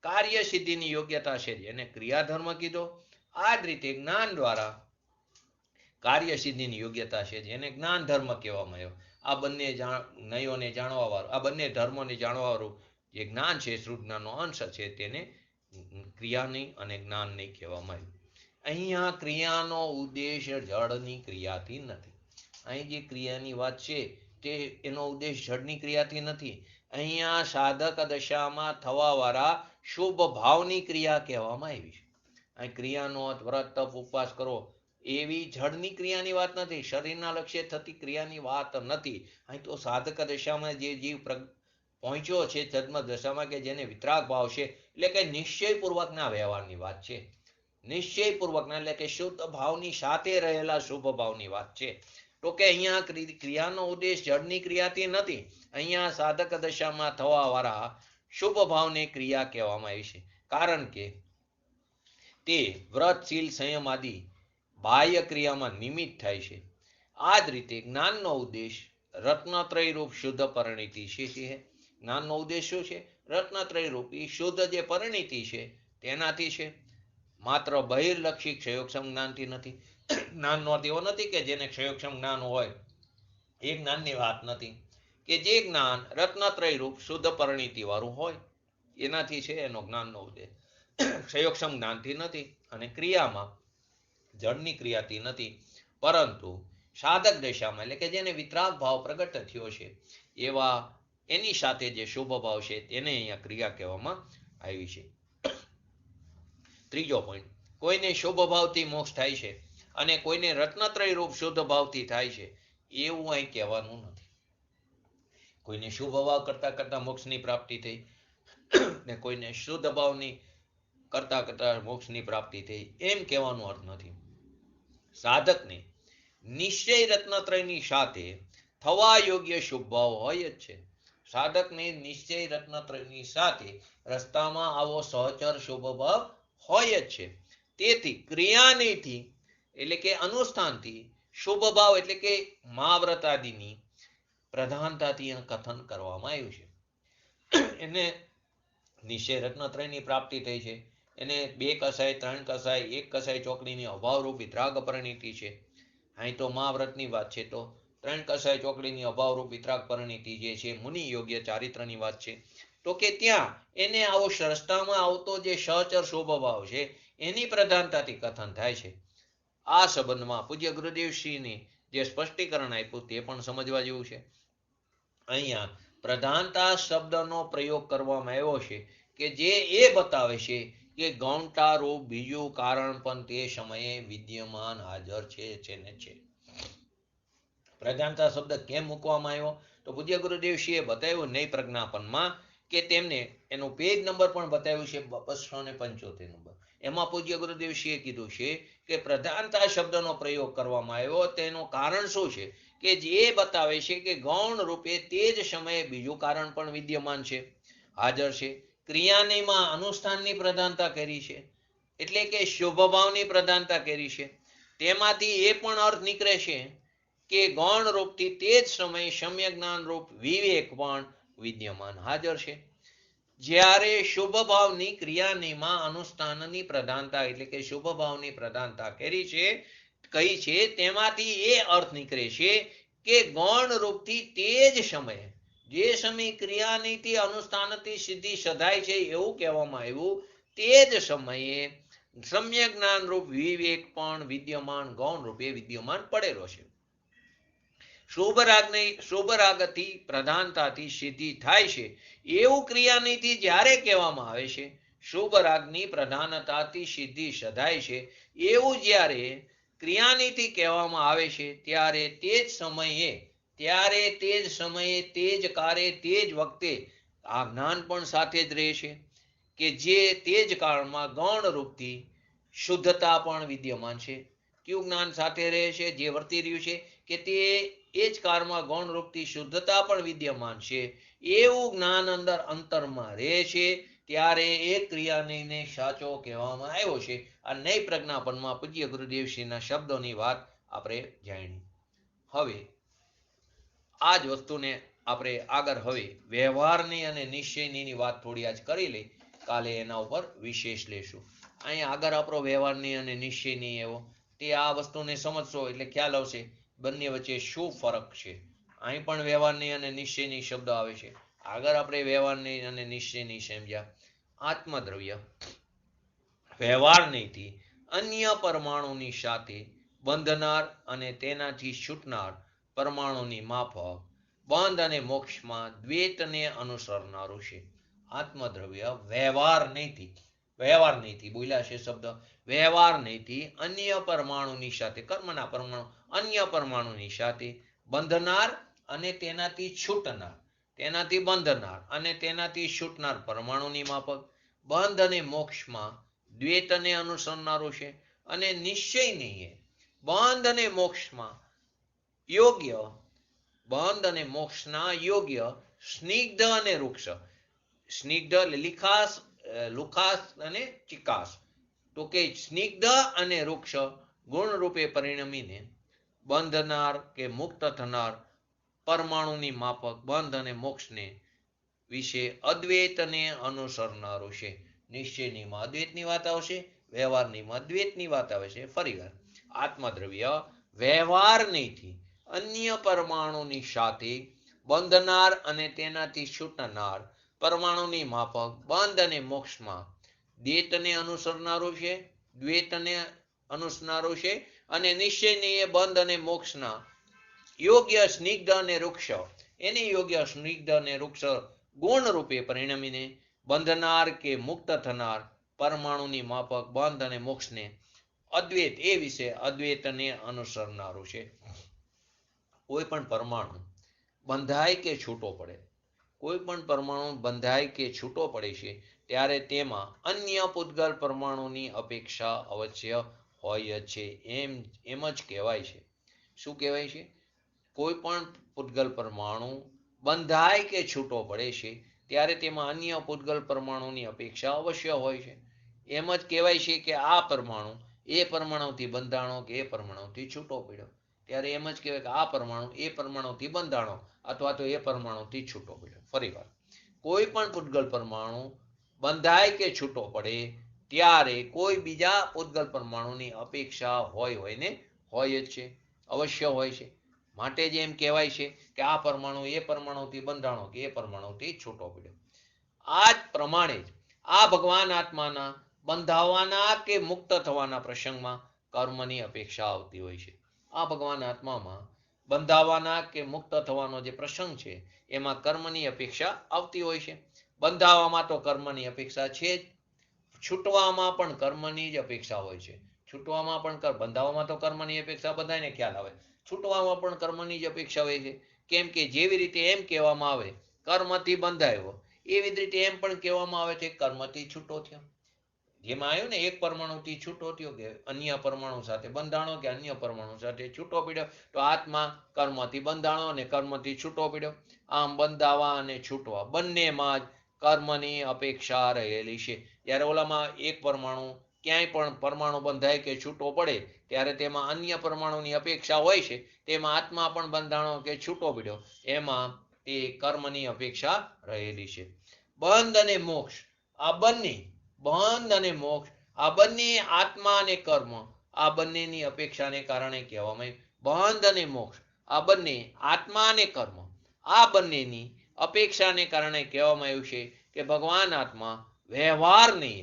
કાર્ય સિદ્ધિની યોગ્યતા છે એને ક્રિયાધર્મ કીધો. આ જ રીતે જ્ઞાન દ્વારા કાર્ય સિદ્ધિની યોગ્યતા છે જેને જ્ઞાન ધર્મ કહેવામાં આવ્યો. આ બંને નયોને જાણવા વાળું, આ બંને ધર્મોને જાણવા વાળું જે જ્ઞાન છે, શ્રુત જ્ઞાનનો અંશ છે, તેને ક્રિયાની અને જ્ઞાનની કહેવામાં આવ્યું. અહીંયા ક્રિયાનો ઉદ્દેશ જળની ક્રિયાથી નથી. અહીં જે ક્રિયાની વાત છે તે એનો ઉદ્દેશ જળની ક્રિયાથી નથી. અહીંયા સાધક દશામાં થવાવાળા શુભ ભાવની ક્રિયા કહેવામાં આવી છે. અહીં ક્રિયાનો વ્રત તપ ઉપવાસ કરો એવી જળની ક્રિયાની વાત નથી, શરીરના લક્ષ્ય થતી ક્રિયાની વાત નથી. અહીં તો સાધક દશામાં જે જીવ પહોંચ્યો છે જન્મ દશામાં, કે જેને વિતરાગ ભાવ છે, એટલે કે નિશ્ચયપૂર્વકના વ્યવહારની વાત છે. નિશ્ચયપૂર્વકના એટલે કે શુદ્ધ ભાવની સાથે રહેલા શુભ ભાવની વાત છે. તો કે અહીંયા ક્રિયાનો ઉદ્દેશ જળની ક્રિયાથી નથી. અહીંયા સાધક દશામાં થવા વાળા શુભ ભાવને ક્રિયા કહેવામાં આવી છે, કારણ કે તે વ્રત શીલ સંયમ આદિ બાહ્ય ક્રિયામાં નિમિત્ત થાય છે. આ જ રીતે જ્ઞાનનો ઉદ્દેશ રત્નત્રય રૂપ શુદ્ધ પરિણીતિ છે. જ્ઞાનનો ઉદ્દેશ શું છે? રત્નત્રય રૂપી શુદ્ધ જે પરિણીતિ છે તેનાથી છે, માત્ર બહિર્લક્ષી ક્ષયોક્ષમ જ્ઞાનથી નથી. જ્ઞાનનો અર્થ એવો નથી કે જેને ક્ષયોક્ષમ જ્ઞાન હોય એ જ્ઞાનની વાત નથી, કે જે જ્ઞાન રત્નત્રય રૂપ શુદ્ધ પરિણીતિ વાળું હોય એનાથી છે એનો જ્ઞાનનો ઉદ્દેશ. ક્ષયોક્ષમ જ્ઞાનથી નથી અને ક્રિયામાં જળની ક્રિયાથી નથી, પરંતુ સાધક દશામાં એટલે કે જેને વિતરાગ ભાવ પ્રગટ થયો છે એવા એની સાથે જે શુભ ભાવ છે તેને અહીંયા ક્રિયા કહેવામાં આવી છે. ત્રીજો પોઈન્ટ, કોઈને શુભ ભાવથી મોક્ષ થાય છે અને કોઈને રત્નત્રય રૂપ શુદ્ધ ભાવથી થાય છે એવું અહીં કહેવાનું નથી. કોઈને શુભ ભાવ કરતા કરતા મોક્ષની પ્રાપ્તિ થઈ ને કોઈને શુદ્ધ ભાવની કરતા કરતા મોક્ષની પ્રાપ્તિ થઈ એમ કહેવાનો અર્થ નથી. સાધકને નિશ્ચય રત્નત્રયની સાથે થવા યોગ્ય શુભ ભાવ હોય જ છે. સાધકને નિશ્ચય રત્નત્રયની સાથે રસ્તામાં આવો સહચર શુભ ભાવ હોય જ છે. તેથી ક્રિયાનીથી એટલે કે અનુષ્ઠાનથી શુભ ભાવ એટલે કે મહાવ્રત આદિની પ્રધાનતાથી કથન કરવામાં આવ્યું છે. એને નિશ્ચય રત્નત્રયની પ્રાપ્તિ થઈ છે, એને 2 કસાય 3 કસાય 1 કસાય ચોકડીની અભાવરૂપ વિતરાગ પરિણીતિ છે. અહીં તો મહાવ્રતની વાત છે, તો 3 કસાય ચોકડીની અભાવરૂપ વિતરાગ પરિણીતિ જે છે મુનિ યોગ્ય ચારિત્રની વાત છે. તો કે ત્યાં એને આવો રસ્તામાં આવતો જે સહચર શુભ ભાવ છે એની પ્રધાનતાથી કથન થાય છે. આ સંબંધમાં પૂજ્ય ગુરુદેવશ્રીને જે સ્પષ્ટીકરણ આપ્યું તે પણ સમજવા જેવું છે. અહીંયા પ્રધાનતા શબ્દનો પ્રયોગ કરવામાં આવ્યો છે કે જે એ બતાવે છે કે ગૌણતા રૂપ બીજું કારણ પણ તે સમયે વિદ્યમાન હાજર છે ને છે. પ્રધાનતા શબ્દ કેમ મૂકવામાં આવ્યો? તો પૂજ્ય ગુરુદેવશ્રીએ બતાવ્યું નૈ પ્રજ્ઞાપનમાં, કે તેમને એનું પેજ નંબર પણ બતાવ્યું છે 275 નંબર. એમાં પૂજ્ય ગુરુદેવશ્રીએ કીધું છે કે પ્રધાનતા શબ્દનો પ્રયોગ કરવામાં આવ્યો તેનું કારણ શું છે? કે જે બતાવે છે કે ગૌણ રૂપે તે જ સમયે બીજું કારણ પણ વિદ્યમાન છે, હાજર છે. ક્રિયાનીમાં અનુષ્ઠાનની પ્રધાનતા કરી છે, એટલે કે શુભ ભાવની પ્રધાનતા કરી છે. તેમાંથી એ પણ અર્થ નીકળે છે કે ગૌણ રૂપથી તે જ સમયે સમ્યક જ્ઞાન રૂપ વિવેક પણ વિદ્યમાન હાજર છે. જ્યારે શુભ ભાવની ક્રિયાનીમાં અનુષ્ઠાનની પ્રધાનતા એટલે કે શુભ ભાવની પ્રધાનતા કરી છે કહી છે, તેમાંથી એ અર્થ નીકળે છે કે ગૌણ રૂપથી તે જ સમયે જે સમય ક્રિયાનીથી અનુષ્ઠાનથી સિદ્ધિ સધાય છે એવું કહેવામાં આવ્યું, તે જ સમયે સમ્યક જ્ઞાન રૂપ વિવેક પણ વિદ્યમાન ગૌણ રૂપે વિદ્યમાન પડેલો છે. શુભ રાગથી પ્રધાનતાથી સિદ્ધિ થાય છે એવું ક્રિયાનીથી જ્યારે કહેવામાં આવે છે, શુભ રાગની પ્રધાનતાથી સિદ્ધિ સધાય છે એવું જ્યારે ક્રિયાનીથી કહેવામાં આવે છે, ત્યારે તે જ સમયે તે જ કારે તે જ વખતે આ જ્ઞાન પણ સાથે જ રહે છે, કે જે તે જ કાળમાં ગૌણ રૂપથી શુદ્ધતા પણ વિદ્યમાન છે. કયું જ્ઞાન સાથે રહે છે? જે વર્તી રહ્યું છે કે તે એ જ કાળમાં ગૌણ રૂપથી શુદ્ધતા પણ વિદ્યમાન છે એવું જ્ઞાન અંતરમાં રહે છે, ત્યારે એ ક્રિયાને સાચો કહેવામાં આવ્યો છે. આ નૈ પ્રજ્ઞાપનમાં પૂજ્ય ગુરુદેવશ્રીના શબ્દોની વાત આપણે જાણી. હવે આ જ વસ્તુને આપણે આગળ હવે વ્યવહારની અને નિશ્ચયની વાત થોડી આજ કરી લઈ, કાલે એના ઉપર વિશેષ લેશું. અહીંયા આગળ આપણો વ્યવહારની અને નિશ્ચયની એવો તે આ વસ્તુને સમજશો એટલે ખ્યાલ આવશે બંને વચ્ચે શું ફરક છે. અહીં પણ વ્યવહારની અને નિશ્ચયની શબ્દ આવે છે. આગળ આપણે વ્યવહારની અને નિશ્ચયની સમજ્યા. આત્મદ્રવ્ય વ્યવહાર નહીંથી અન્ય પરમાણુની સાથે બંધનાર અને તેનાથી છૂટનાર પરમાણુની માફક બંધ અને મોક્ષમાં દ્વૈતને અનુસરનારું છે. આત્મદ્રવ્ય વ્યવહાર નહીંથી બોલ્યા છે શબ્દ વ્યવહાર નહીંથી અન્ય પરમાણુની સાથે કર્મના પરમાણુ અન્ય પરમાણુની સાથે બંધનાર અને તેનાથી છૂટનાર તેનાથી બંધનાર અને તેનાથી છૂટનાર પરમાણુની માફક બંધ અને મોક્ષમાં દ્વૈતને અનુસરનારું છે. અને નિશ્ચય નહીં બંધ અને મોક્ષમાં યોગ્ય બંધ અને મોક્ષના યોગ્ય સ્નિગ્ધ અને વૃક્ષ સ્નિગ્ધ એટલે લુખાસ અને ચિકાસ તો કે સ્નિગ્ધ અને વૃક્ષ ગુણ રૂપે પરિણમીને બંધનાર કે મુક્ત થનાર પરમાણુની માફક બંધ અને મોક્ષને વિશે અદ્વૈતને અનુસરનારું છે. નિશ્ચયનીમાં અદ્વૈતની વાત આવશે, વ્યવહારનીમાં દ્વૈતની વાત આવે છે. ફરીવાર આત્મદ્રવ્ય વ્યવહાર નહીંથી અન્ય પરમાણુની સાથે બંધનાર અને તેનાથી છૂટનાર પરમાણુની માફક બંધ અને મોક્ષમાં દ્વૈતને અનુસરનારું છે અને નિશ્ચયની બંધ અને મોક્ષના યોગ્ય સ્નિગ્ધ અને વૃક્ષ એને યોગ્ય સ્નિગ્ધ અને વૃક્ષ ગુણ રૂપે પરિણમીને બંધનાર કે મુક્ત થનાર પરમાણુની માફક બંધ અને મોક્ષને અદ્વૈત એ વિશે અદ્વૈતને અનુસરનારું છે. કોઈ પણ પરમાણુ બંધાય કે છૂટો પડે કોઈ પણ પરમાણુ બંધાય કે છૂટો પડે છે ત્યારે તેમાં અન્ય પૂતગલ પરમાણુની અપેક્ષા અવશ્ય હોય છે. એમ જ કહેવાય છે. શું કહેવાય છે? કોઈ પણ પૂતગલ પરમાણુ બંધાય કે છૂટો પડે છે ત્યારે તેમાં અન્ય પૂતગલ પરમાણુની અપેક્ષા અવશ્ય હોય છે. એમ જ કહેવાય છે કે આ પરમાણુ એ પરમાણુથી બંધાણો કે એ પરમાણુથી છૂટો પડ્યો ત્યારે એમ જ કહેવાય કે આ પરમાણુ એ પરમાણુથી બંધાણો અથવા તો એ પરમાણુથી છૂટો પડ્યો. ફરીવાર કોઈ પણ પૂતગલ પરમાણુ બંધાય કે છૂટો પડે ત્યારે કોઈ બીજા પૂતગલ પરમાણુની અપેક્ષા હોય જ છે, અવશ્ય હોય છે. માટે જ એમ કહેવાય છે કે આ પરમાણુ એ પરમાણુથી બંધાણો કે એ પરમાણુથી છૂટો પડ્યો. આ જ પ્રમાણે જ આ ભગવાન આત્માના બંધાવાના કે મુક્ત થવાના પ્રસંગમાં કર્મની અપેક્ષા આવતી હોય છે. આ ભગવાન આત્મામાં બંધાવાના કે મુક્ત થવાનો જે પ્રસંગ છે એમાં કર્મની અપેક્ષા આવતી હોય છે. બંધાવામાં તો કર્મની અપેક્ષા છે જ, છૂટવામાં પણ કર્મની જ અપેક્ષા હોય છે. છૂટવામાં પણ બંધાવામાં તો કર્મની અપેક્ષા બધાને ખ્યાલ આવે, છૂટવામાં પણ કર્મની જ અપેક્ષા હોય છે. કેમ કે જેવી રીતે એમ કહેવામાં આવે કર્મથી બંધાયો એવી જ રીતે એમ પણ કહેવામાં આવે છે કર્મથી છૂટો થયો. જેમાં આવ્યું ને એક પરમાણુથી છૂટો થયો કે અન્ય પરમાણુ સાથે બંધાણો કે અન્ય પરમાણુ સાથે છૂટો પડ્યો તો આત્મા કર્મથી બંધાણો અને કર્મથી છૂટો પડ્યો. આમ બંધાવા અને છૂટવા બંનેમાં જ કર્મની અપેક્ષા રહેલી છે. જ્યારે ઓલામાં એક પરમાણુ ક્યાંય પણ પરમાણુ બંધાય કે છૂટો પડે ત્યારે તેમાં અન્ય પરમાણુની અપેક્ષા હોય છે. તેમાં આત્મા પણ બંધાણો કે છૂટો પડ્યો એમાં તે કર્મની અપેક્ષા રહેલી છે. બંધ અને મોક્ષ આ બંને બંધ અને મોક્ષ આ બંને આત્મા અને કર્મ આ બંનેની અપેક્ષાને કારણે કહેવામાં બંધ અને મોક્ષ આ બંને આત્મા અને કર્મ આ બંનેની અપેક્ષાને કારણે કહેવામાં આવ્યું છે કે ભગવાન આત્મા વ્યવહારને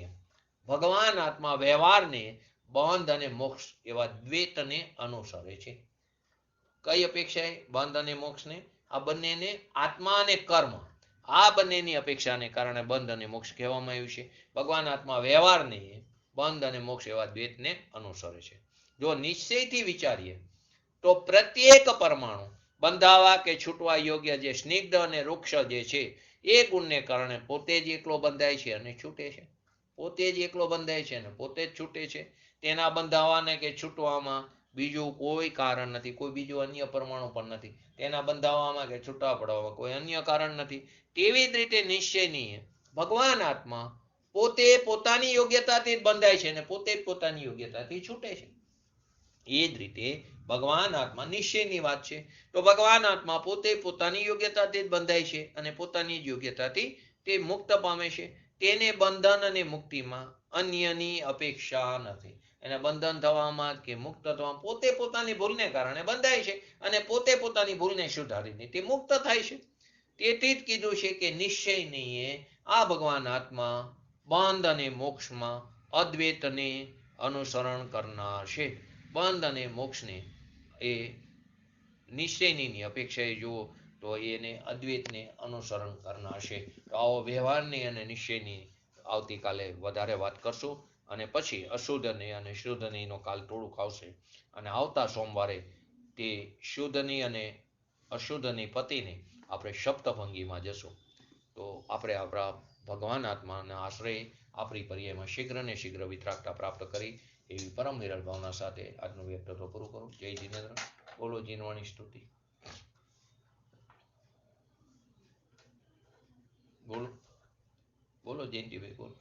બંધ અને મોક્ષ એવા દ્વૈતને અનુસરે છે. કઈ અપેક્ષાએ? બંધ અને મોક્ષને આ બંનેને આત્મા અને કર્મ આ બંનેની અપેક્ષાને કારણે બંધ અને મોક્ષ કહેવામાં આવ્યું છે. ભગવાન આત્મા વ્યવહારને બંધ અને મોક્ષ એવા દ્વૈતને અનુસરે છે. જો નિશ્ચયથી વિચારીએ તો પ્રત્યેક પરમાણુ બંધાવા કે છૂટવા યોગ્ય જે સ્નિગ્ધ અને વૃક્ષ જે છે એ ગુણને કારણે પોતે જ એકલો બંધાય છે અને છૂટે છે. પોતે જ એકલો બંધાય છે અને પોતે જ છૂટે છે. તેના બંધાવાને કે છૂટવામાં બીજું કોઈ કારણ નથી, કોઈ બીજું અન્ય પરમાણુ પણ નથી. તેના બંધાવામાં કે છૂટા પડવામાં કોઈ અન્ય કારણ નથી. તેવી જ રીતે નિશ્ચયની ભગવાન આત્મા પોતે પોતાની યોગ્યતાથી જ બંધાય છે અને પોતે જ પોતાની યોગ્યતાથી છૂટે છે. એ જ રીતે ભગવાન આત્મા નિશ્ચયની વાત છે તો ભગવાન આત્મા પોતે પોતાની યોગ્યતાથી જ બંધાય છે અને પોતાની જ યોગ્યતાથી તે મુક્ત પામે છે. તેને બંધન અને મુક્તિમાં અન્યની અપેક્ષા નથી. એને બંધન થવામાં કે મુક્ત થવામાં પોતે પોતાની ભૂલને કારણે બંધાય છે અને પોતે પોતાની ભૂલને સુધારીને તે મુક્ત થાય છે. તેથી જ કીધું છે કે નિશ્ચય નહીં આ ભગવાન આત્મા બંધ અને મોક્ષમાં અદ્વૈતને અનુસરણ કરનાર છે. બંધ અને મોક્ષને એ નિશ્ચયની અપેક્ષાએ જુઓ તો એને અદ્વૈતને અનુસરણ કરનાર છે. તો આવો વ્યવહારની અને નિશ્ચયની આવતીકાલે વધારે વાત કરશું અને પછી અશુદ્ધની અને શુદ્ધનીનો કાલ થોડુંક આવશે અને આવતા સોમવારે તે શુદ્ધની અને અશુદ્ધની પતિને આપણે સપ્તભંગીમાં જશું. તો આપણે આપણા ભગવાન આત્માના આશ્રય આપણી પર્યાયમાં શીઘ્ર ને શીઘ્ર વિતરાગતા પ્રાપ્ત કરી એવી પરમ વિરલ ભાવના સાથે આજનું વ્યક્તિત્વ પૂરું કરું. જય જીનેન્દ્ર. બોલો જીનવાણી સ્તુતિ. બોલો બોલો જયંતિભાઈ બોલો.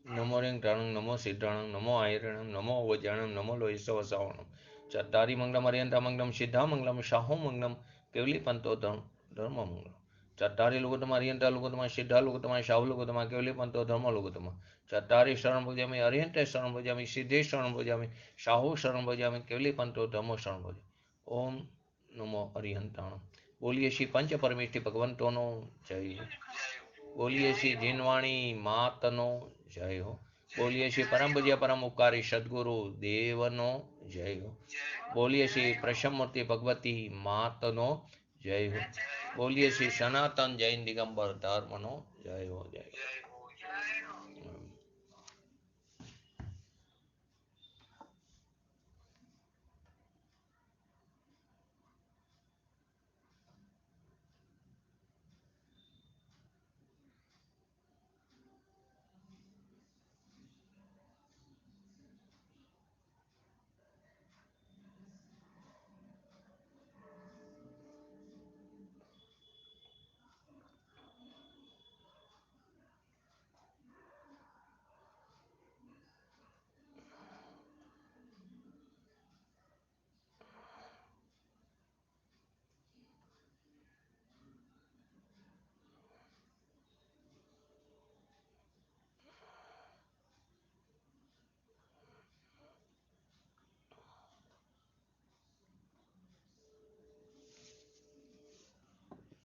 નમો રેંગટાણું નમો સિદ્ધાણું નમો આયરણમ નમો વજાણમ નમો લોહિસવ સાવણમ ચત્તારી મંગલમ અર્યંતા મંગલમ સિદ્ધા મંગલમ શાહો મંગલમ કેવલી પંતો ધર્મ મંગલમ ચત્તારી લુગતમાં અર્યંતા લુગતમાં સિદ્ધા લુગતમાં શાહુ લુગતમાં કેવલી પંતો ધર્મ લુગતમાં ચત્તારી શરણ ભોજામી અર્યંતે શરણ ભોજામી સિદ્ધે શરણ ભોજામી શાહુ શરણ ભોજામી કેવલી પંતો ધર્મો શરણ ભોજામી. ઓમ નમો અર્યંતાણમ. બોલીએ શ્રી પંચ પરમેષ્ઠી ભગવંતોનો જય. બોલીએ શ્રી જીનવાણી માતનો જય હો. બોલીએ શ્રી પરમ પૂજ્ય પરમ ઉપકારી સદગુરુ દેવનો જય હો. બોલીએ શ્રી પ્રસમમૂર્તિ ભગવતી માતનો જય હો. બોલીએ શ્રી સનાતન જૈન દિગંબર ધર્મનો જય હો જય.